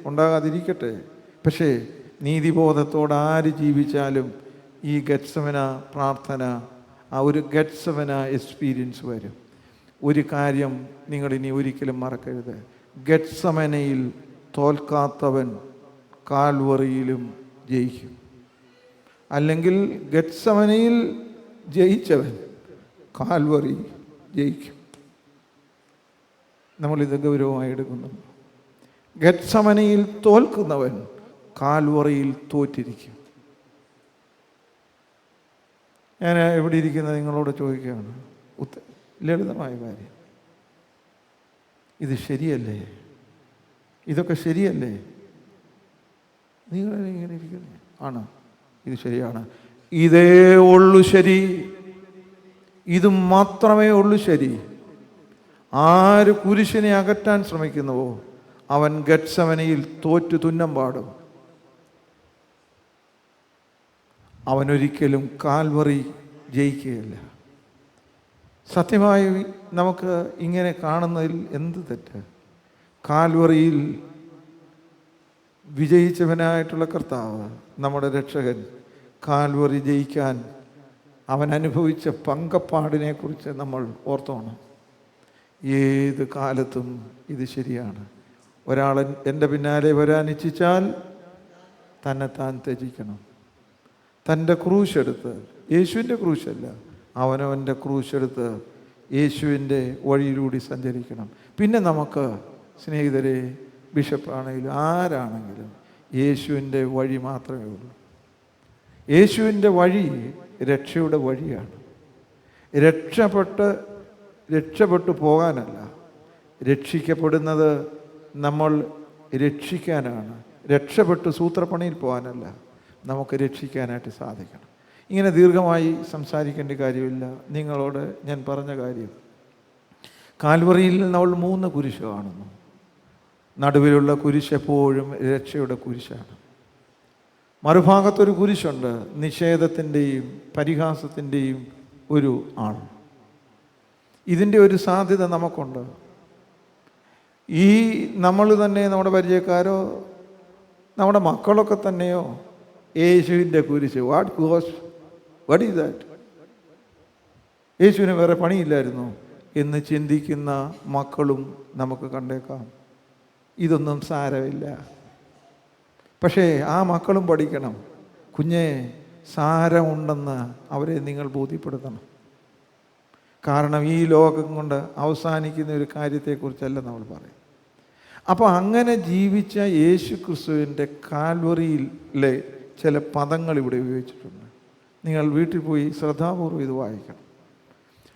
ഉണ്ടാകാതിരിക്കട്ടെ. പക്ഷേ നീതിബോധത്തോടെ ആര് ജീവിച്ചാലും ഈ ഗെത്സമന പ്രാർത്ഥന, ആ ഒരു ഗെത്സമന എക്സ്പീരിയൻസ് വരും. ഒരു കാര്യം നിങ്ങളിനി ഒരിക്കലും മറക്കരുത്, ഗെത്സമനയിൽ തോൽക്കാത്തവൻ കാൽവറിയിലും ജയിക്കും. അല്ലെങ്കിൽ ഗെത്സമനയിൽ ജയിച്ചവൻ കാൽവറി ജയിക്കും. നമ്മളിത് ഗൗരവമായി എടുക്കുന്നുണ്ട്. ഗെത്സമനയിൽ തോൽക്കുന്നവൻ കാൽവറിയിൽ തോറ്റിരിക്കും. ഞാൻ ഇവിടെ ഇരിക്കുന്ന നിങ്ങളോട് ചോദിക്കുകയാണ്, ലളിതമായ കാര്യം, ഇത് ശരിയല്ലേ? ഇതൊക്കെ ശരിയല്ലേ? നിങ്ങൾ ഇങ്ങനെ ഇരിക്കുന്നത് ആണ്, ഇത് ശരിയാണ്, ഇതേ ഉള്ളു ശരി, ഇത് മാത്രമേ ഉള്ളൂ ശരി. ആര് കുരിശിനെ അകറ്റാൻ ശ്രമിക്കുന്നുവോ അവൻ ഗെത്സമനയിൽ തോറ്റു തുന്നം പാടും. അവനൊരിക്കലും കാൽവറി ജയിക്കുകയില്ല. സത്യമായി നമുക്ക് ഇങ്ങനെ കാണുന്നതിൽ എന്ത് തെറ്റ്? കാൽവറിയിൽ വിജയിച്ചവനായിട്ടുള്ള കർത്താവ്, നമ്മുടെ രക്ഷകൻ, കാൽവറി ജയിക്കാൻ അവൻ അനുഭവിച്ച പങ്കപ്പാടിനെക്കുറിച്ച് നമ്മൾ ഓർത്തോണം. ഏത് കാലത്തും ഇത് ശരിയാണ്. ഒരാൾ എൻ്റെ പിന്നാലെ വരാൻ ഇച്ഛിച്ചാൽ തന്നെത്താൻ ത്യജിക്കണം. തൻ്റെ ക്രൂശെടുത്ത്, യേശുവിൻ്റെ ക്രൂശല്ല, അവനവൻ്റെ ക്രൂശെടുത്ത് യേശുവിൻ്റെ വഴിയിലൂടെ സഞ്ചരിക്കണം. പിന്നെ നമുക്ക് സ്നേഹിതരെ, ബിഷപ്പാണെങ്കിലും ആരാണെങ്കിലും യേശുവിൻ്റെ വഴി മാത്രമേ ഉള്ളൂ. യേശുവിൻ്റെ വഴി രക്ഷയുടെ വഴിയാണ്. രക്ഷപ്പെട്ടു പോകാനല്ല, രക്ഷിക്കപ്പെടുന്നത് നമ്മൾ രക്ഷിക്കാനാണ്. രക്ഷപ്പെട്ട് സൂത്രപ്പണിയിൽ പോകാനല്ല, നമുക്ക് രക്ഷിക്കാനായിട്ട് സാധിക്കണം. ഇങ്ങനെ ദീർഘമായി സംസാരിക്കേണ്ട കാര്യമില്ല. നിങ്ങളോട് ഞാൻ പറഞ്ഞ കാര്യം, കാൽവറിയിൽ നമ്മൾ 3 കുരിശ് കാണുന്നു. നടുവിലുള്ള കുരിശ് എപ്പോഴും രക്ഷയുടെ കുരിശാണ്. മറുഭാഗത്തൊരു കുരിശുണ്ട്, നിഷേധത്തിൻ്റെയും പരിഹാസത്തിൻ്റെയും ഒരു ആൾ. ഇതിൻ്റെ ഒരു സാധ്യത നമുക്കുണ്ട്. ഈ നമ്മൾ തന്നെ, നമ്മുടെ പരിചയക്കാരോ നമ്മുടെ മക്കളൊക്കെ തന്നെയോ യേശുവിൻ്റെ കുരിശ്, വാട്ട് ഈസ് ദാറ്റ്? യേശുവിന് വേറെ പണിയില്ലായിരുന്നു എന്ന് ചിന്തിക്കുന്ന മക്കളും നമുക്ക് കണ്ടേക്കാം. ഇതൊന്നും സാരമില്ല. പക്ഷേ ആ മക്കളും പഠിക്കണം, കുഞ്ഞെ സാരമുണ്ടെന്ന് അവരെ നിങ്ങൾ ബോധ്യപ്പെടുത്തണം. കാരണം ഈ ലോകം കൊണ്ട് അവസാനിക്കുന്ന ഒരു കാര്യത്തെക്കുറിച്ചല്ല നമ്മൾ പറയും. അപ്പോൾ അങ്ങനെ ജീവിച്ച യേശു ക്രിസ്തുവിൻ്റെ കാൽവറിയിലെ ചില പദങ്ങൾ ഇവിടെ ഉപയോഗിച്ചിട്ടുണ്ട്. നിങ്ങൾ വീട്ടിൽ പോയി ശ്രദ്ധാപൂർവ്വം ഇത് വായിക്കണം.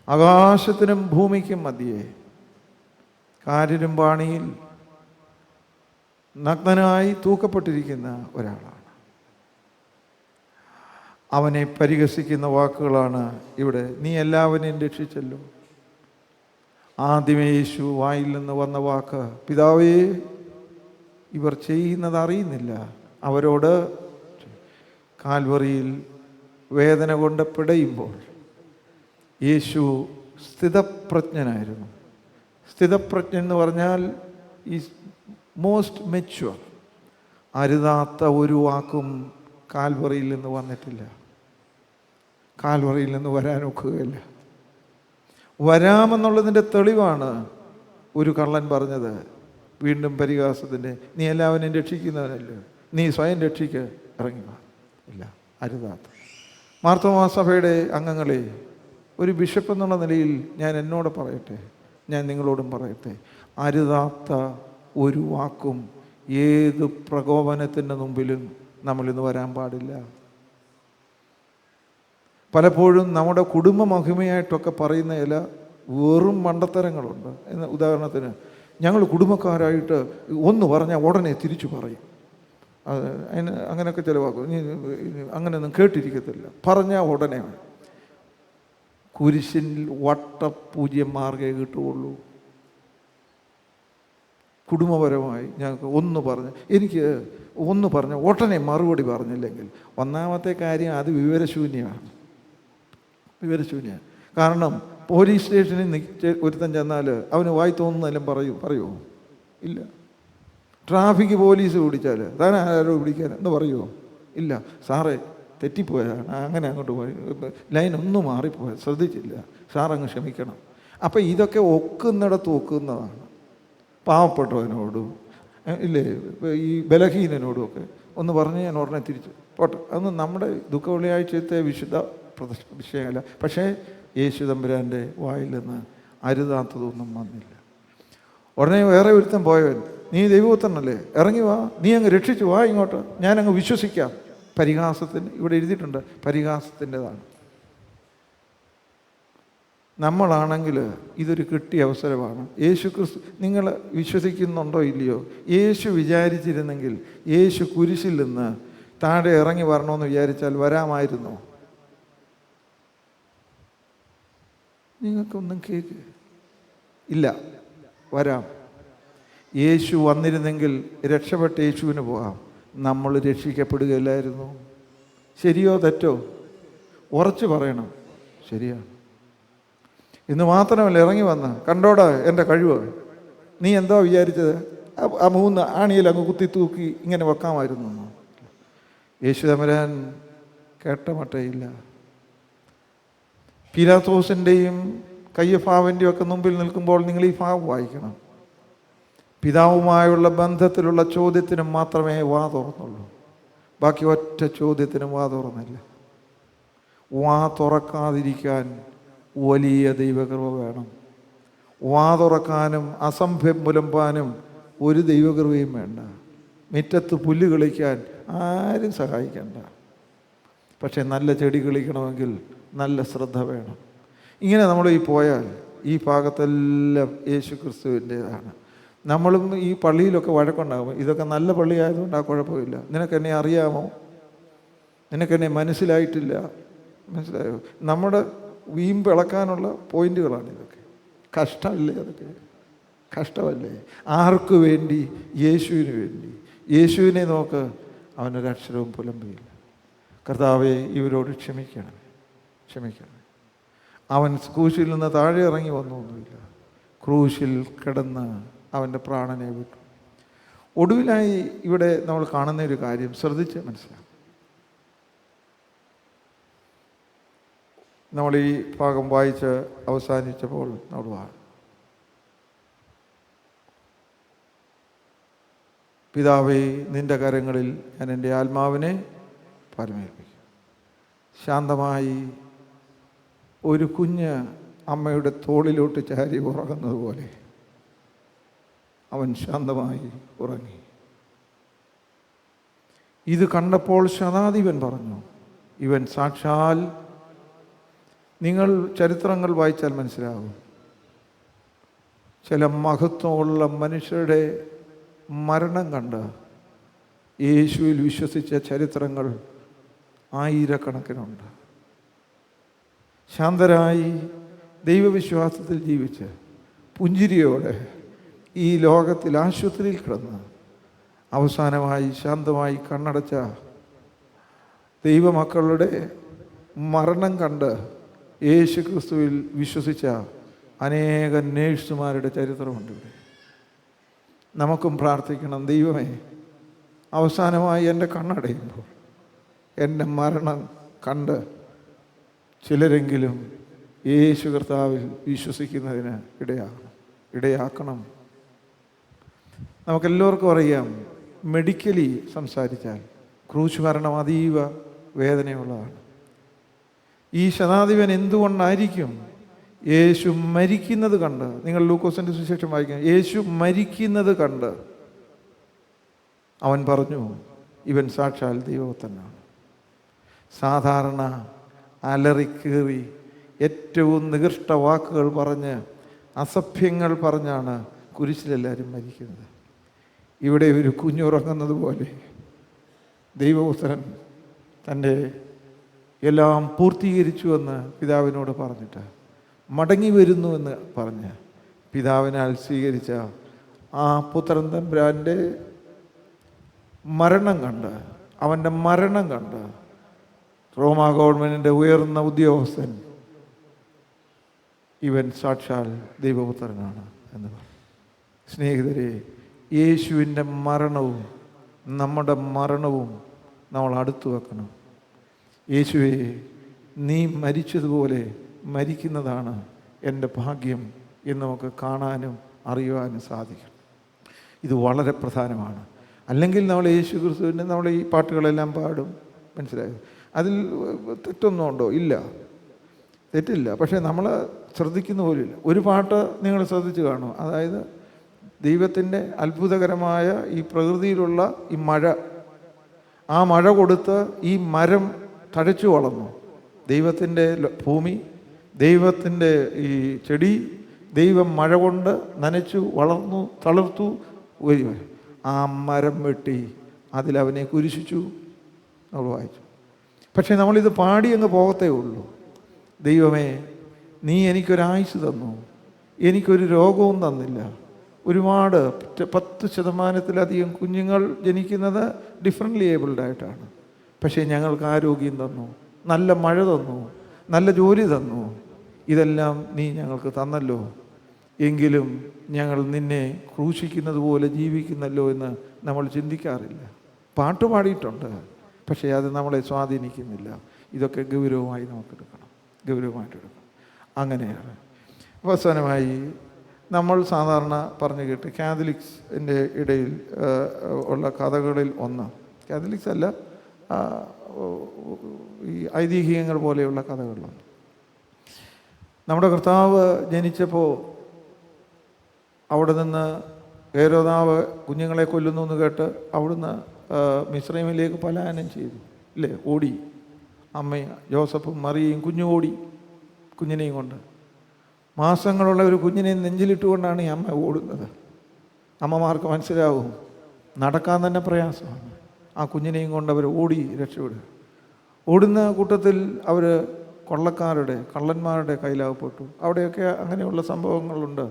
ആകാശത്തിനും ഭൂമിക്കും മധ്യേ കാരിരുമ്പാണിയിൽ നഗ്നനായി തൂക്കപ്പെട്ടിരിക്കുന്ന ഒരാളാണ്. അവനെ പരിഹസിക്കുന്ന വാക്കുകളാണ് ഇവിടെ. നീ എല്ലാവരെയും രക്ഷിച്ചല്ലോ. ആദ്യമേ യേശു വായിൽ നിന്ന് വന്ന വാക്ക്, പിതാവേ, ഇവർ ചെയ്യുന്നത് അറിയുന്നില്ല. അവരോട് കാൽവറിയിൽ വേദന കൊണ്ട് പിടയുമ്പോൾ യേശു സ്ഥിതപ്രജ്ഞനായിരുന്നു. സ്ഥിതപ്രജ്ഞൻ എന്ന് പറഞ്ഞാൽ ഈസ് മോസ്റ്റ് മെച്യൂർ. അരുതാത്ത ഒരു വാക്കും കാൽവറിയിൽ നിന്ന് വന്നിട്ടില്ല. കാൽവറിയിൽ നിന്ന് വരാനൊക്കുകയില്ല. വരാമെന്നുള്ളതിൻ്റെ തെളിവാണ് ഒരു കള്ളൻ പറഞ്ഞത്, വീണ്ടും പരിഹാസത്തിൻ്റെ, നീ എല്ലാവരെയും രക്ഷിക്കുന്നവനല്ലേ, നീ സ്വയം രക്ഷിക്ക്, ഇറങ്ങി വാ. ഇല്ല, അരുതാത്ത. മാർത്തോമാ സഭയുടെ അംഗങ്ങളെ, ഒരു ബിഷപ്പ് എന്നുള്ള നിലയിൽ ഞാൻ എന്നോട് പറയട്ടെ, ഞാൻ നിങ്ങളോടും പറയട്ടെ, അരുതാത്ത ഒരു വാക്കും ഏത് പ്രകോപനത്തിൻ്റെ മുമ്പിലും നമ്മളിന്ന് വരാൻ പാടില്ല. പലപ്പോഴും നമ്മുടെ കുടുംബ മഹിമയായിട്ടൊക്കെ പറയുന്ന ചില വെറും മണ്ടത്തരങ്ങളുണ്ട്. ഉദാഹരണത്തിന്, ഞങ്ങൾ കുടുംബക്കാരായിട്ട് ഒന്ന് പറഞ്ഞാൽ ഉടനെ തിരിച്ചു പറയും. അതിന് അങ്ങനെയൊക്കെ ചിലവാക്കും. അങ്ങനെയൊന്നും കേട്ടിരിക്കത്തില്ല, പറഞ്ഞാൽ ഉടനെ. കുരിശിൽ വട്ടപൂജ്യന്മാർക്കേ കിട്ടുകയുള്ളൂ. കുടുംബപരമായി ഞങ്ങൾക്ക് എനിക്ക് ഒന്ന് പറഞ്ഞ് ഉടനെ മറുപടി പറഞ്ഞില്ലെങ്കിൽ ഒന്നാമത്തെ കാര്യം അത് വിവരശൂന്യമാണ്. കാരണം പോലീസ് സ്റ്റേഷനിൽ ഒരുത്തൻ ചെന്നാൽ അവന് വായി തോന്നുന്നതെല്ലാം പറയുമോ? ഇല്ല. ട്രാഫിക് പോലീസ് പിടിച്ചാൽ താൻ ആരോ പിടിക്കാൻ എന്ന് പറയുമോ? ഇല്ല. സാറേ തെറ്റിപ്പോയതാണ്, അങ്ങനെ അങ്ങോട്ട് പോയി, ലൈൻ ഒന്നും മാറിപ്പോയത് ശ്രദ്ധിച്ചില്ല, സാറങ്ങ് ക്ഷമിക്കണം. അപ്പം ഇതൊക്കെ ഒക്കുന്നതാണ്. പാവപ്പെട്ടവനോടും ഇല്ലേ, ഈ ബലഹീനനോടും ഒക്കെ ഒന്ന് പറഞ്ഞ് ഞാൻ ഉടനെ തിരിച്ചു പോട്ടെ. അതൊന്നും നമ്മുടെ ദുഃഖ വെള്ളിയാഴ്ചത്തെ വിശുദ്ധ വിഷയമല്ല. പക്ഷേ യേശു തമ്പുരാൻ്റെ വായിൽ നിന്ന് അരുതാത്തതൊന്നും വന്നില്ല. ഉടനെ വേറെ ഒരുത്തൻ പോയവൻ, നീ ദൈവപുത്രനല്ലേ, ഇറങ്ങി വാ, നീ അങ്ങ് രക്ഷിച്ചു വാ ഇങ്ങോട്ട്, ഞാനങ്ങ് വിശ്വസിക്കാം. പരിഹാസത്തിന് ഇവിടെ എഴുതിയിട്ടുണ്ട്, പരിഹാസത്തിൻ്റെതാണ്. നമ്മളാണെങ്കിൽ ഇതൊരു കിട്ടിയ അവസരമാണ്. യേശു ക്രിസ്തു, നിങ്ങൾ വിശ്വസിക്കുന്നുണ്ടോ ഇല്ലയോ, യേശു വിചാരിച്ചിരുന്നെങ്കിൽ യേശു കുരിശിൽ നിന്ന് താഴെ ഇറങ്ങി വരണമെന്ന് വിചാരിച്ചാൽ വരാമായിരുന്നോ? നിങ്ങൾക്കൊന്നും കേക്ക് ഇല്ല, വരാം. യേശു വന്നിരുന്നെങ്കിൽ രക്ഷപ്പെട്ട യേശുവിന് പോകാം, നമ്മൾ രക്ഷിക്കപ്പെടുകയില്ലായിരുന്നു. ശരിയോ തെറ്റോ? ഉറച്ചു പറയണം, ശരിയാണ്. ഇന്ന് മാത്രമല്ല, ഇറങ്ങി വന്ന് കണ്ടോടാ എൻ്റെ കഴിവ്, നീ എന്താ വിചാരിച്ചത്, ആ 3 ആണിയിൽ അങ്ങ് കുത്തി തൂക്കി ഇങ്ങനെ വെക്കാമായിരുന്നു. യേശു തമ്പുരാൻ കേട്ട മട്ടയില്ല. പീലാത്തോസിൻ്റെയും കയ്യഫാവിൻ്റെയും ഒക്കെ മുമ്പിൽ നിൽക്കുമ്പോൾ നിങ്ങൾ ഈ ഭാവം വായിക്കണം. പിതാവുമായുള്ള ബന്ധത്തിലുള്ള ചോദ്യത്തിനും മാത്രമേ വാ തുറന്നുള്ളൂ, ബാക്കി ഒറ്റ ചോദ്യത്തിനും വാ തുറന്നില്ല. വാ തുറക്കാതിരിക്കാൻ വലിയ ദൈവകൃപ വേണം. വാ തുറക്കാനും അസംഭ്യം പുലമ്പാനും ഒരു ദൈവകൃപയും വേണ്ട. മുറ്റത്ത് പുല്ല് കളിക്കാൻ ആരും സഹായിക്കണ്ട. പക്ഷെ നല്ല ചെടി കളിക്കണമെങ്കിൽ നല്ല ശ്രദ്ധ വേണം. ഇങ്ങനെ നമ്മൾ ഈ പോയാൽ ഈ ഭാഗത്തെല്ലാം യേശു ക്രിസ്തുവിൻ്റെതാണ്. നമ്മളും ഈ പള്ളിയിലൊക്കെ വഴക്കുണ്ടാകും. ഇതൊക്കെ നല്ല പള്ളി ആയതുകൊണ്ട് ആ കുഴപ്പമില്ല. നിനക്കെന്നെ അറിയാമോ, നിനക്കെന്നെ മനസ്സിലായിട്ടില്ല, മനസ്സിലായോ? നമ്മുടെ വീമ്പിളക്കാനുള്ള പോയിന്റുകളാണ് ഇതൊക്കെ. കഷ്ടമല്ലേ അതൊക്കെ? കഷ്ടമല്ലേ? ആർക്കു വേണ്ടി? യേശുവിന് വേണ്ടി. യേശുവിനെ നോക്ക്, അവനൊരക്ഷരവും പുലമ്പിയില്ല. കർത്താവേ, ഇവരോട് ക്ഷമിക്കണം. അവൻ ക്രൂശിൽ നിന്ന് താഴെ ഇറങ്ങി വന്നൊന്നുമില്ല. ക്രൂശിൽ കിടന്ന് അവൻ്റെ പ്രാണനെ വിട്ടു. ഒടുവിലായി ഇവിടെ നമ്മൾ കാണുന്ന ഒരു കാര്യം ശ്രദ്ധിച്ച് മനസ്സിലാക്കും. നമ്മൾ ഈ ഭാഗം വായിച്ച് അവസാനിച്ചപ്പോൾ നമ്മൾ പിതാവേ, നിൻ്റെ കരങ്ങളിൽ ഞാൻ എൻ്റെ ആത്മാവിനെ പരമേൽപ്പിക്കും. ശാന്തമായി ഒരു കുഞ്ഞ് അമ്മയുടെ തോളിലോട്ട് ചാരി ഉറങ്ങുന്നത് പോലെ അവൻ ശാന്തമായി ഉറങ്ങി. ഇത് കണ്ടപ്പോൾ ശതാധിപൻ പറഞ്ഞു, ഇവൻ സാക്ഷാൽ, നിങ്ങൾ ചരിത്രങ്ങൾ വായിച്ചാൽ മനസ്സിലാകും, ചില മഹത്വമുള്ള മനുഷ്യരുടെ മരണം കണ്ട് യേശുവിൽ വിശ്വസിച്ച ചരിത്രങ്ങൾ ആയിരക്കണക്കിനുണ്ട്. ശാന്തരായി ദൈവവിശ്വാസത്തിൽ ജീവിച്ച് പുഞ്ചിരിയോടെ ഈ ലോകത്തിൽ ആശുപത്രിയിൽ കിടന്ന് അവസാനമായി ശാന്തമായി കണ്ണടച്ച ദൈവമക്കളുടെ മരണം കണ്ട് യേശു ക്രിസ്തുവിൽ വിശ്വസിച്ച അനേകം നേഴ്സുമാരുടെ ചരിത്രമുണ്ട് ഇവിടെ. നമുക്കും പ്രാർത്ഥിക്കണം, ദൈവമേ, അവസാനമായി എൻ്റെ കണ്ണടയുമ്പോൾ എൻ്റെ മരണം കണ്ട് ചിലരെങ്കിലും യേശു കർത്താവിൽ വിശ്വസിക്കുന്നതിന് ഇടയാക്കണം. നമുക്കെല്ലാവർക്കും അറിയാം, മെഡിക്കലി സംസാരിച്ചാൽ ക്രൂശ് മരണം അതീവ വേദനയുള്ളതാണ്. ഈ ശതാധിപൻ എന്തുകൊണ്ടായിരിക്കും യേശു മരിക്കുന്നത് കണ്ട്, നിങ്ങൾ ലൂക്കോസിൻ്റെ സുവിശേഷം വായിക്കാം, യേശു മരിക്കുന്നത് കണ്ട് അവൻ പറഞ്ഞു, ഇവൻ സാക്ഷാൽ ദൈവപുത്രനാണ്. സാധാരണ അലറിക്കേറി ഏറ്റവും നികൃഷ്ട വാക്കുകൾ പറഞ്ഞ് അസഭ്യങ്ങൾ പറഞ്ഞാണ് കുരിശിലെല്ലാവരും മരിക്കുന്നത്. ഇവിടെ ഒരു കുഞ്ഞുറങ്ങുന്നത് പോലെ ദൈവപുത്രൻ തൻ്റെ എല്ലാം പൂർത്തീകരിച്ചുവെന്ന് പിതാവിനോട് പറഞ്ഞിട്ട് മടങ്ങി വരുന്നുവെന്ന് പറഞ്ഞ് പിതാവിനാൽ സ്വീകരിച്ച ആ പുത്രൻ തമ്പുരാൻ്റെ മരണം കണ്ട്, അവൻ്റെ മരണം കണ്ട് റോമാ ഗവൺമെൻറ്റിൻ്റെ ഉയർന്ന ഉദ്യോഗസ്ഥൻ ഇവൻ സാക്ഷാൽ ദൈവപുത്രനാണ് എന്ന് പറഞ്ഞു. സ്നേഹിതരെ, യേശുവിൻ്റെ മരണവും നമ്മുടെ മരണവും നമ്മൾ അടുത്തു വെക്കണം. യേശുവേ, നീ മരിച്ചതുപോലെ മരിക്കുന്നതാണ് എൻ്റെ ഭാഗ്യം എന്ന് നമുക്ക് കാണാനും അറിയുവാനും സാധിക്കും. ഇത് വളരെ പ്രധാനമാണ്. അല്ലെങ്കിൽ നമ്മൾ യേശു ക്രിസ്തുവിൻ്റെ നമ്മൾ ഈ പാട്ടുകളെല്ലാം പാടും, മനസ്സിലായോ? അതിൽ തെറ്റൊന്നും ഉണ്ടോ? ഇല്ല, തെറ്റില്ല. പക്ഷേ നമ്മൾ ശ്രദ്ധിക്കുന്ന പോലില്ല. ഒരു പാട്ട് നിങ്ങൾ ശ്രദ്ധിച്ച് കാണും, അതായത് ദൈവത്തിൻ്റെ അത്ഭുതകരമായ ഈ പ്രകൃതിയിലുള്ള ഈ മഴ, ആ മഴ കൊടുത്ത് ഈ മരം തഴച്ചു വളർന്നു. ദൈവത്തിൻ്റെ ഭൂമി, ദൈവത്തിൻ്റെ ഈ ചെടി ദൈവം മഴ കൊണ്ട് നനച്ചു വളർന്നു തളിർത്തു. ആ മരം വെട്ടി അതിലവനെ കുരിശിച്ചു നമ്മൾ വായിച്ചു. പക്ഷേ നമ്മളിത് പാടി അങ്ങ് പോകത്തേ ഉള്ളൂ. ദൈവമേ, നീ എനിക്കൊരായുസ് തന്നു, എനിക്കൊരു രോഗവും തന്നില്ല. ഒരുപാട് 10% കുഞ്ഞുങ്ങൾ ജനിക്കുന്നത് ഡിഫറൻ്റ്ലി ഏബിൾഡായിട്ടാണ്. പക്ഷേ ഞങ്ങൾക്ക് ആരോഗ്യം തന്നു, നല്ല മഴ തന്നു, നല്ല ജോലി തന്നു. ഇതെല്ലാം നീ ഞങ്ങൾക്ക് തന്നല്ലോ. എങ്കിലും ഞങ്ങൾ നിന്നെ ക്രൂശിക്കുന്നത് പോലെ ജീവിക്കുന്നല്ലോ എന്ന് നമ്മൾ ചിന്തിക്കാറില്ല. പാട്ട് പാടിയിട്ടുണ്ട്, പക്ഷേ അത് നമ്മളെ സ്വാധീനിക്കുന്നില്ല. ഇതൊക്കെ ഗൗരവമായി നമുക്കെടുക്കണം, ഗൗരവമായിട്ടെടുക്കണം. അങ്ങനെയാണ്. അവസാനമായി നമ്മൾ സാധാരണ പറഞ്ഞു കേട്ട് കാത്തലിക്സിൻ്റെ ഇടയിൽ ഉള്ള കഥകളിൽ ഒന്ന്, കാത്തലിക്സ് അല്ല, ഈ ഐതിഹ്യങ്ങൾ പോലെയുള്ള കഥകളിലൊന്ന്. നമ്മുടെ കർത്താവ് ജനിച്ചപ്പോൾ അവിടെ നിന്ന് ഹേരോദാവ് കുഞ്ഞുങ്ങളെ കൊല്ലുന്നു എന്ന് കേട്ട് അവിടുന്ന് മിസ്രൈമിലേക്ക് പലായനം ചെയ്തു, ഇല്ലേ? ഓടി. അമ്മയും ജോസഫും മറിയയും കുഞ്ഞു ഓടി, കുഞ്ഞിനെയും കൊണ്ട്. മാസങ്ങളുള്ള ഒരു കുഞ്ഞിനെ നെഞ്ചിലിട്ടുകൊണ്ടാണ് ഈ അമ്മ ഓടുന്നത്. അമ്മമാർക്ക് മനസ്സിലാവും, നടക്കാൻ തന്നെ പ്രയാസമാണ്. ആ കുഞ്ഞിനെയും കൊണ്ട് അവർ ഓടി രക്ഷപ്പെടുക. ഓടുന്ന കൂട്ടത്തിൽ അവർ കള്ളന്മാരുടെ കയ്യിലാകപ്പെട്ടു. അവിടെയൊക്കെ അങ്ങനെയുള്ള സംഭവങ്ങളുണ്ട്.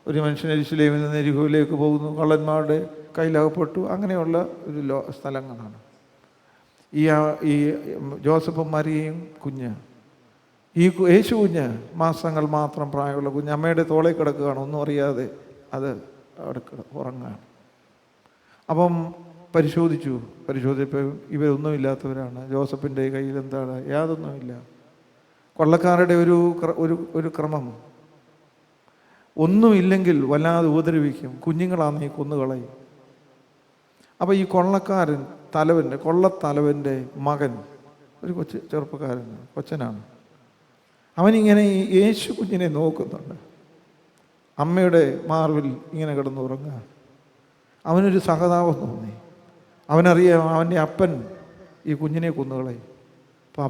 ഒരു മനുഷ്യൻ യെരൂശലേമിൽ നിന്ന് യെരിഹോയിലേക്ക് പോകുന്നു, കള്ളന്മാരുടെ കയ്യിലാകപ്പെട്ടു. അങ്ങനെയുള്ള ഒരു സ്ഥലങ്ങളാണ്. ഈ ജോസഫും മറിയയും കുഞ്ഞ്, ഈ യേശു കുഞ്ഞ് മാസങ്ങൾ മാത്രം പ്രായമുള്ള കുഞ്ഞ് അമ്മയുടെ തോളെ കിടക്കുകയാണ്, ഒന്നും അറിയാതെ. അത് അവിടെ ഉറങ്ങാണ്. അപ്പം പരിശോധിച്ചപ്പോൾ ഇവരൊന്നുമില്ലാത്തവരാണ്. ജോസഫിൻ്റെ കയ്യിൽ എന്താണ്? യാതൊന്നുമില്ല. കൊള്ളക്കാരുടെ ഒരു ക്രമം, ഒന്നുമില്ലെങ്കിൽ വല്ലാതെ ഉപദ്രവിക്കും, കുഞ്ഞുങ്ങളാണെങ്കിൽ കൊന്നുകളയും. അപ്പോൾ ഈ കൊള്ളത്തലവൻ്റെ മകൻ ഒരു കൊച്ചനാണ്. അവനിങ്ങനെ ഈ യേശു കുഞ്ഞിനെ നോക്കുന്നുണ്ട്. അമ്മയുടെ മാർവിൽ ഇങ്ങനെ കിടന്നുറങ്ങുക. അവനൊരു സഹതാപം തോന്നി. അവനറിയാം അവൻ്റെ അപ്പൻ ഈ കുഞ്ഞിനെ കൊന്നുകളയും. അപ്പോൾ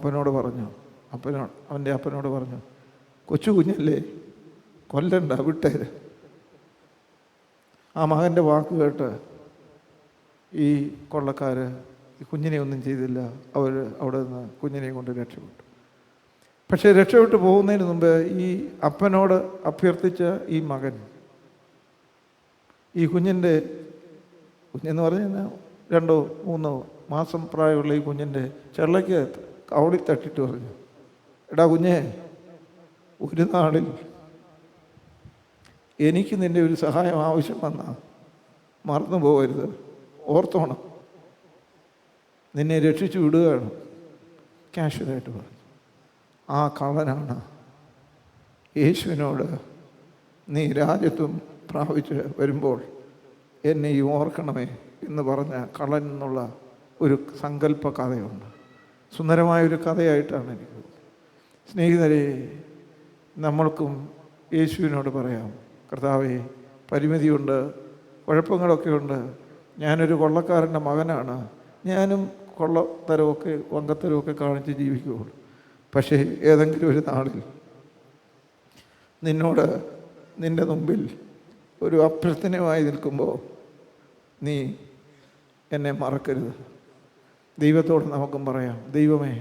അവൻ്റെ അപ്പനോട് പറഞ്ഞു, കൊച്ചു കുഞ്ഞല്ലേ, കൊല്ലണ്ട, വിട്ടേര്. ആ മകൻ്റെ വാക്ക് കേട്ട് ഈ കൊള്ളക്കാർ ഈ കുഞ്ഞിനെ ഒന്നും ചെയ്തില്ല. അവർ അവിടെ നിന്ന് കുഞ്ഞിനെ കൊണ്ട് രക്ഷപ്പെട്ടു. പക്ഷേ രക്ഷപ്പെട്ടു പോകുന്നതിന് മുമ്പ് ഈ അപ്പനോട് അഭ്യർത്ഥിച്ച ഈ മകൻ ഈ കുഞ്ഞെന്ന് പറഞ്ഞാൽ 2-3 മാസം പ്രായമുള്ള ഈ കുഞ്ഞിൻ്റെ ചെള്ളയ്ക്ക് കവളി തട്ടിട്ട് പറഞ്ഞു, എടാ കുഞ്ഞേ, ഒരു നാളിൽ എനിക്ക് നിൻ്റെ ഒരു സഹായം ആവശ്യം വന്നാൽ മറന്നു പോകരുത്, ഓർത്തോണം, നിന്നെ രക്ഷിച്ചു വിടുകയാണ്. കാഷ്വലായിട്ട് പറഞ്ഞു. ആ കള്ളനാണ് യേശുവിനോട് നീ രാജ്യത്വം പ്രാപിച്ച് വരുമ്പോൾ എന്നെ ഈ ഓർക്കണമേ എന്ന് പറഞ്ഞ കള്ളൻ എന്നുള്ള ഒരു സങ്കല്പ കഥയുണ്ട്. സുന്ദരമായൊരു കഥയായിട്ടാണ് എനിക്ക് തോന്നുന്നത്. സ്നേഹിതരെ, നമ്മൾക്കും യേശുവിനോട് പറയാം, കർത്താവേ, പരിമിതിയുണ്ട്, കുഴപ്പങ്ങളൊക്കെ ഉണ്ട്, ഞാനൊരു കൊള്ളക്കാരൻ്റെ മകനാണ്, ഞാനും കൊള്ളത്തരമൊക്കെ വങ്കത്തരമൊക്കെ കാണിച്ച് ജീവിക്കുകയുള്ളൂ. പക്ഷേ ഏതെങ്കിലും ഒരു നാളിൽ നിൻ്റെ മുമ്പിൽ ഒരു അഭ്യർത്ഥനയുമായി നിൽക്കുമ്പോൾ നീ എന്നെ മറക്കരുത്. ദൈവത്തോട് നമുക്കും പറയാം, ദൈവമേ,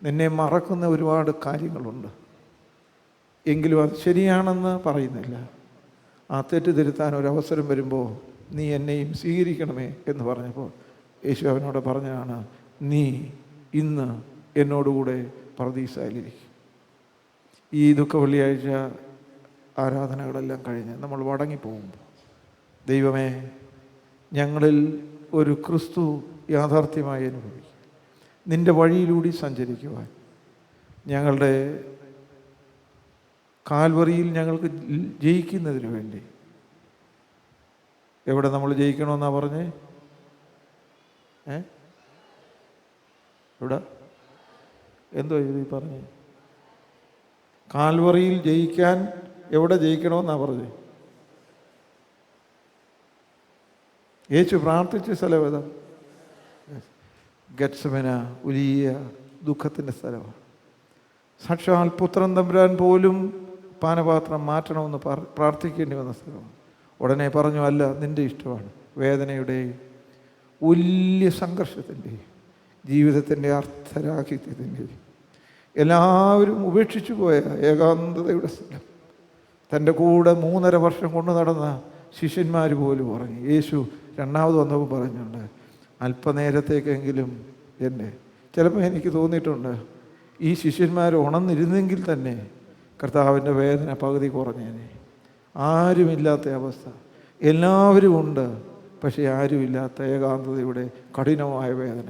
നിന്നെ മറക്കുന്ന ഒരുപാട് കാര്യങ്ങളുണ്ട്, എങ്കിലും അത് ശരിയാണെന്ന് പറയുന്നില്ല. ആ തെറ്റ് തിരുത്താൻ ഒരവസരം വരുമ്പോൾ നീ എന്നെയും സ്വീകരിക്കണമേ എന്ന് പറഞ്ഞപ്പോൾ യേശു അവനോട് പറഞ്ഞതാണ്, നീ ഇന്ന് എന്നോടുകൂടെ പറുദീസയിലിരിക്കും. ഈ വെള്ളിയാഴ്ച ആരാധനകളെല്ലാം കഴിഞ്ഞ് നമ്മൾ മടങ്ങിപ്പോകുമ്പോൾ, ദൈവമേ, ഞങ്ങളിൽ ഒരു ക്രിസ്തു യാഥാർത്ഥ്യമായി അനുഭവിക്കും, നിൻ്റെ വഴിയിലൂടെ സഞ്ചരിക്കുവാൻ, ഞങ്ങളുടെ കാൽവറിയിൽ ഞങ്ങൾക്ക് ജയിക്കുന്നതിന് വേണ്ടി. എവിടെ നമ്മൾ ജയിക്കണമെന്നാണ് പറഞ്ഞേ? എവിടെ? എന്തോ ഇത് പറഞ്ഞേ? കാൽവറിയിൽ ജയിക്കാൻ എവിടെ ജയിക്കണമെന്നാണ് പറഞ്ഞത്? യേശു പ്രാർത്ഥിച്ച സ്ഥലം ഏതാ? ഗത്സമന, വലിയ ദുഃഖത്തിൻ്റെ സ്ഥലമാണ്. സാക്ഷാൽ പുത്രൻ തമ്പുരാൻ പോലും പാനപാത്രം മാറ്റണമെന്ന് പ്രാർത്ഥിക്കേണ്ടി വന്ന സ്ഥലമാണ്. ഉടനെ പറഞ്ഞു, അല്ല, നിൻ്റെ ഇഷ്ടമാണ്. വേദനയുടെയും വലിയ സംഘർഷത്തിൻ്റെയും ജീവിതത്തിൻ്റെ അർത്ഥരാഹിത്യത്തിൻ്റെയും എല്ലാവരും ഉപേക്ഷിച്ചു പോയ ഏകാന്തതയുടെ സ്ഥലം. തൻ്റെ കൂടെ 3.5 വർഷം കൊണ്ടു നടന്ന ശിഷ്യന്മാർ പോലും പറഞ്ഞു. യേശു 2ാമത് വന്നപ്പോൾ പറഞ്ഞുണ്ട്, അല്പനേരത്തേക്കെങ്കിലും ചിലപ്പോൾ എനിക്ക് തോന്നിയിട്ടുണ്ട്, ഈ ശിഷ്യന്മാർ ഉണർന്നിരുന്നെങ്കിൽ തന്നെ കർത്താവിൻ്റെ വേദന പകുതി കുറഞ്ഞേനെ. ആരുമില്ലാത്ത അവസ്ഥ, എല്ലാവരും ഉണ്ട്, പക്ഷേ ആരുമില്ലാത്ത ഏകാന്തതയുടെ കഠിനമായ വേദന.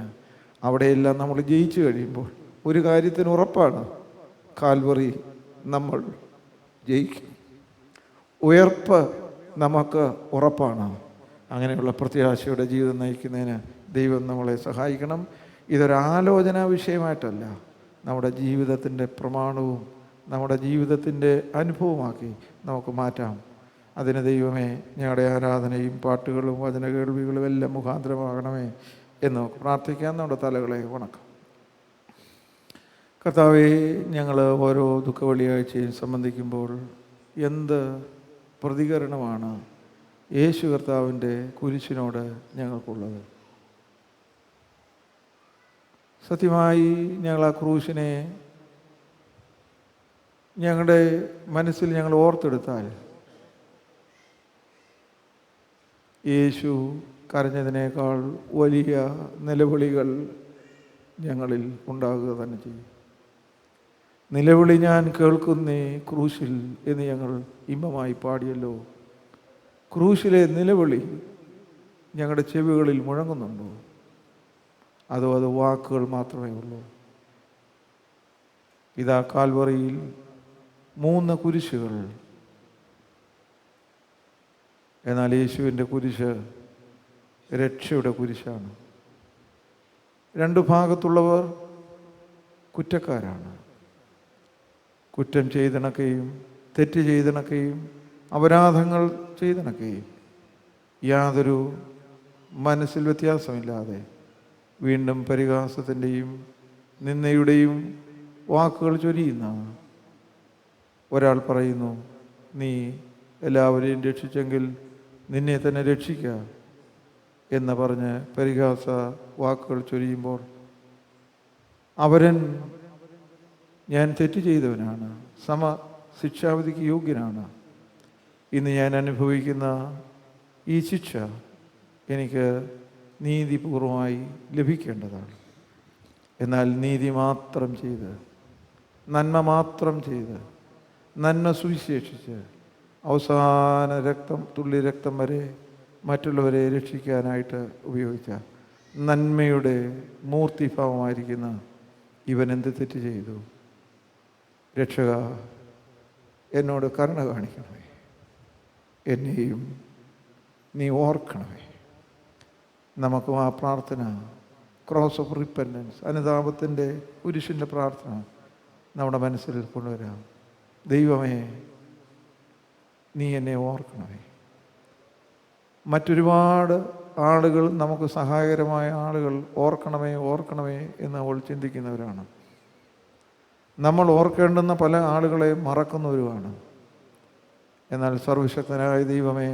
അവിടെയെല്ലാം നമ്മൾ ജയിച്ചു കഴിയുമ്പോൾ ഒരു കാര്യത്തിന് ഉറപ്പാണ്, കാൽവറി നമ്മൾ ജയിക്കും. ഉയർപ്പ് നമുക്ക് ഉറപ്പാണ്. അങ്ങനെയുള്ള പ്രത്യാശയുടെ ജീവിതം നയിക്കുന്നതിന് ദൈവം നമ്മളെ സഹായിക്കണം. ഇതൊരാലോചനാ വിഷയമായിട്ടല്ല, നമ്മുടെ ജീവിതത്തിൻ്റെ പ്രമാണവും നമ്മുടെ ജീവിതത്തിൻ്റെ അനുഭവമാക്കി നമുക്ക് മാറ്റാം. അതിന് ദൈവമേ, ഞങ്ങളുടെ ആരാധനയും പാട്ടുകളും വചന കേൾവികളും എല്ലാം മുഖാന്തരമാകണമേ എന്ന് നമുക്ക് പ്രാർത്ഥിക്കാം. നമ്മുടെ തലകളെ വണക്കാം. കർത്താവേ, ഞങ്ങൾ ഓരോ വെള്ളിയാഴ്ചയും സംബന്ധിക്കുമ്പോൾ എന്ത് പ്രതികരണമാണ് യേശു കർത്താവിൻ്റെ കുരിശിനോട് ഞങ്ങൾക്കുള്ളത്? സത്യമായി ഞങ്ങൾ ആ ക്രൂശിനെ ഞങ്ങളുടെ മനസ്സിൽ ഞങ്ങൾ ഓർത്തെടുത്താൽ യേശു കരഞ്ഞതിനേക്കാൾ വലിയ നിലവിളികൾ ഞങ്ങളിൽ ഉണ്ടാകുക തന്നെ ചെയ്യും. നിലവിളി ഞാൻ കേൾക്കുന്നേ ക്രൂശിൽ എന്ന് ഞങ്ങൾ ഇമ്പമായി പാടിയല്ലോ. ക്രൂശിലെ നിലവിളി ഞങ്ങളുടെ ചെവികളിൽ മുഴങ്ങുന്നുണ്ടോ? അതോ അത് വാക്കുകൾ മാത്രമേ ഉള്ളൂ? ഇതാ കാൽവറിയിൽ 3 കുരിശുകൾ. എന്നാൽ യേശുവിൻ്റെ കുരിശ് രക്ഷയുടെ കുരിശാണ്. 2 ഭാഗത്തുള്ളവർ കുറ്റക്കാരാണ്. കുറ്റം ചെയ്തിണക്കുകയും തെറ്റ് ചെയ്തിണക്കുകയും അപരാധങ്ങൾ ചെയ്തിണക്കുകയും യാതൊരു മനസ്സിൽ വ്യത്യാസമില്ലാതെ വീണ്ടും പരിഹാസത്തിൻ്റെയും നിന്ദയുടെയും വാക്കുകൾ ചൊരിയുന്ന ഒരാൾ പറയുന്നു, നീ എല്ലാവരെയും രക്ഷിച്ചെങ്കിൽ നിന്നെ തന്നെ രക്ഷിക്കുക എന്ന് പറഞ്ഞ് പരിഹാസ വാക്കുകൾ ചൊരിയുമ്പോൾ അവരൻ ഞാൻ തെറ്റ് ചെയ്തവനാണ്, ശിക്ഷാവിധിക്ക് യോഗ്യനാണ്, ഇന്ന് ഞാൻ അനുഭവിക്കുന്ന ഈ ശിക്ഷ എനിക്ക് നീതിപൂർവമായി ലഭിക്കേണ്ടതാണ്. എന്നാൽ നീതി മാത്രം ചെയ്ത്, നന്മ മാത്രം ചെയ്ത്, നന്മ സുവിശേഷിച്ച് അവസാന തുള്ളി രക്തം വരെ മറ്റുള്ളവരെ രക്ഷിക്കാനായിട്ട് ഉപയോഗിച്ച നന്മയുടെ മൂർത്തിഭാവമായിരിക്കുന്ന ഇവൻ എന്ത് തെറ്റ് ചെയ്തു? രക്ഷക, എന്നോട് കരുണ കാണിക്കണമേ, എന്നെയും നീ ഓർക്കണമേ. നമുക്കും ആ പ്രാർത്ഥന, ക്രോസ് ഓഫ് റിപ്പൻറ്റൻസ്, അനുതാപത്തിൻ്റെ കുരിശിൻ്റെ പ്രാർത്ഥന നമ്മുടെ മനസ്സിൽ കൊണ്ടുവരാം. ദൈവമേ, നീ എന്നെ ഓർക്കണമേ. മറ്റൊരുപാട് ആളുകൾ, നമുക്ക് സഹായകരമായ ആളുകൾ ഓർക്കണമേ ഓർക്കണമേ എന്ന് അവൾ ചിന്തിക്കുന്നവരാണ്. നമ്മൾ ഓർക്കേണ്ടുന്ന പല ആളുകളെ മറക്കുന്നവരുമാണ്. എന്നാൽ സർവശക്തനായ ദൈവമേ,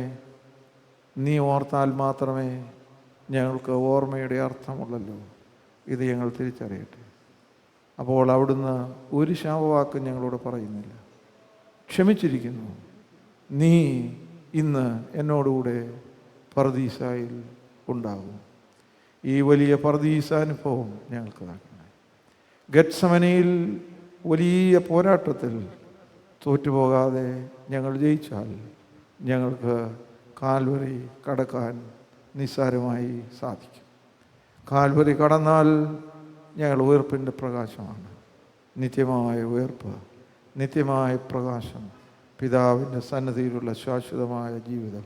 നീ ഓർത്താൽ മാത്രമേ ഞങ്ങൾക്ക് ഓർമ്മയുടെ അർത്ഥമുള്ളല്ലോ. ഇത് ഞങ്ങൾ തിരിച്ചറിയട്ടെ. അപ്പോൾ അവിടുന്ന് ഒരു ശാപവാക്കും ഞങ്ങളോട് പറയുന്നില്ല. ക്ഷമിച്ചിരിക്കുന്നു. നീ ഇന്ന് എന്നോടുകൂടെ പർദീസായിൽ ഉണ്ടാകും. ഈ വലിയ പർദീസാനുഭവം ഞങ്ങൾക്ക് നൽകണം. ഗത്സമനയിൽ വലിയ പോരാട്ടത്തിൽ തോറ്റുപോകാതെ ഞങ്ങൾ ജയിച്ചാൽ ഞങ്ങൾക്ക് കാൽവരി കടക്കാൻ നിസ്സാരമായി സാധിക്കും. കാൽവരി കടന്നാൽ ഞങ്ങൾ ഉയർപ്പിൻ്റെ പ്രകാശമാണ്. നിത്യമായ ഉയർപ്പ്, നിത്യമായ പ്രകാശം, പിതാവിൻ്റെ സന്നിധിയിലുള്ള ശാശ്വതമായ ജീവിതം.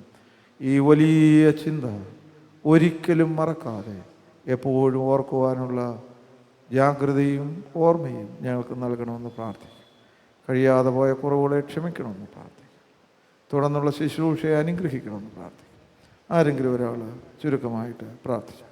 ഈ വലിയ ചിന്ത ഒരിക്കലും മറക്കാതെ എപ്പോഴും ഓർക്കുവാനുള്ള ജാഗ്രതയും ഓർമ്മയും ഞങ്ങൾക്ക് നൽകണമെന്ന് പ്രാർത്ഥിക്കും. കഴിയാതെ പോയ കുറവുകളെ ക്ഷമിക്കണമെന്ന് പ്രാർത്ഥിക്കും. തുടർന്നുള്ള ശുശ്രൂഷയെ അനുഗ്രഹിക്കണമെന്ന് പ്രാർത്ഥിക്കും. ആരെങ്കിലും ഒരാൾ ചുരുക്കമായിട്ട് പ്രാർത്ഥിച്ചു.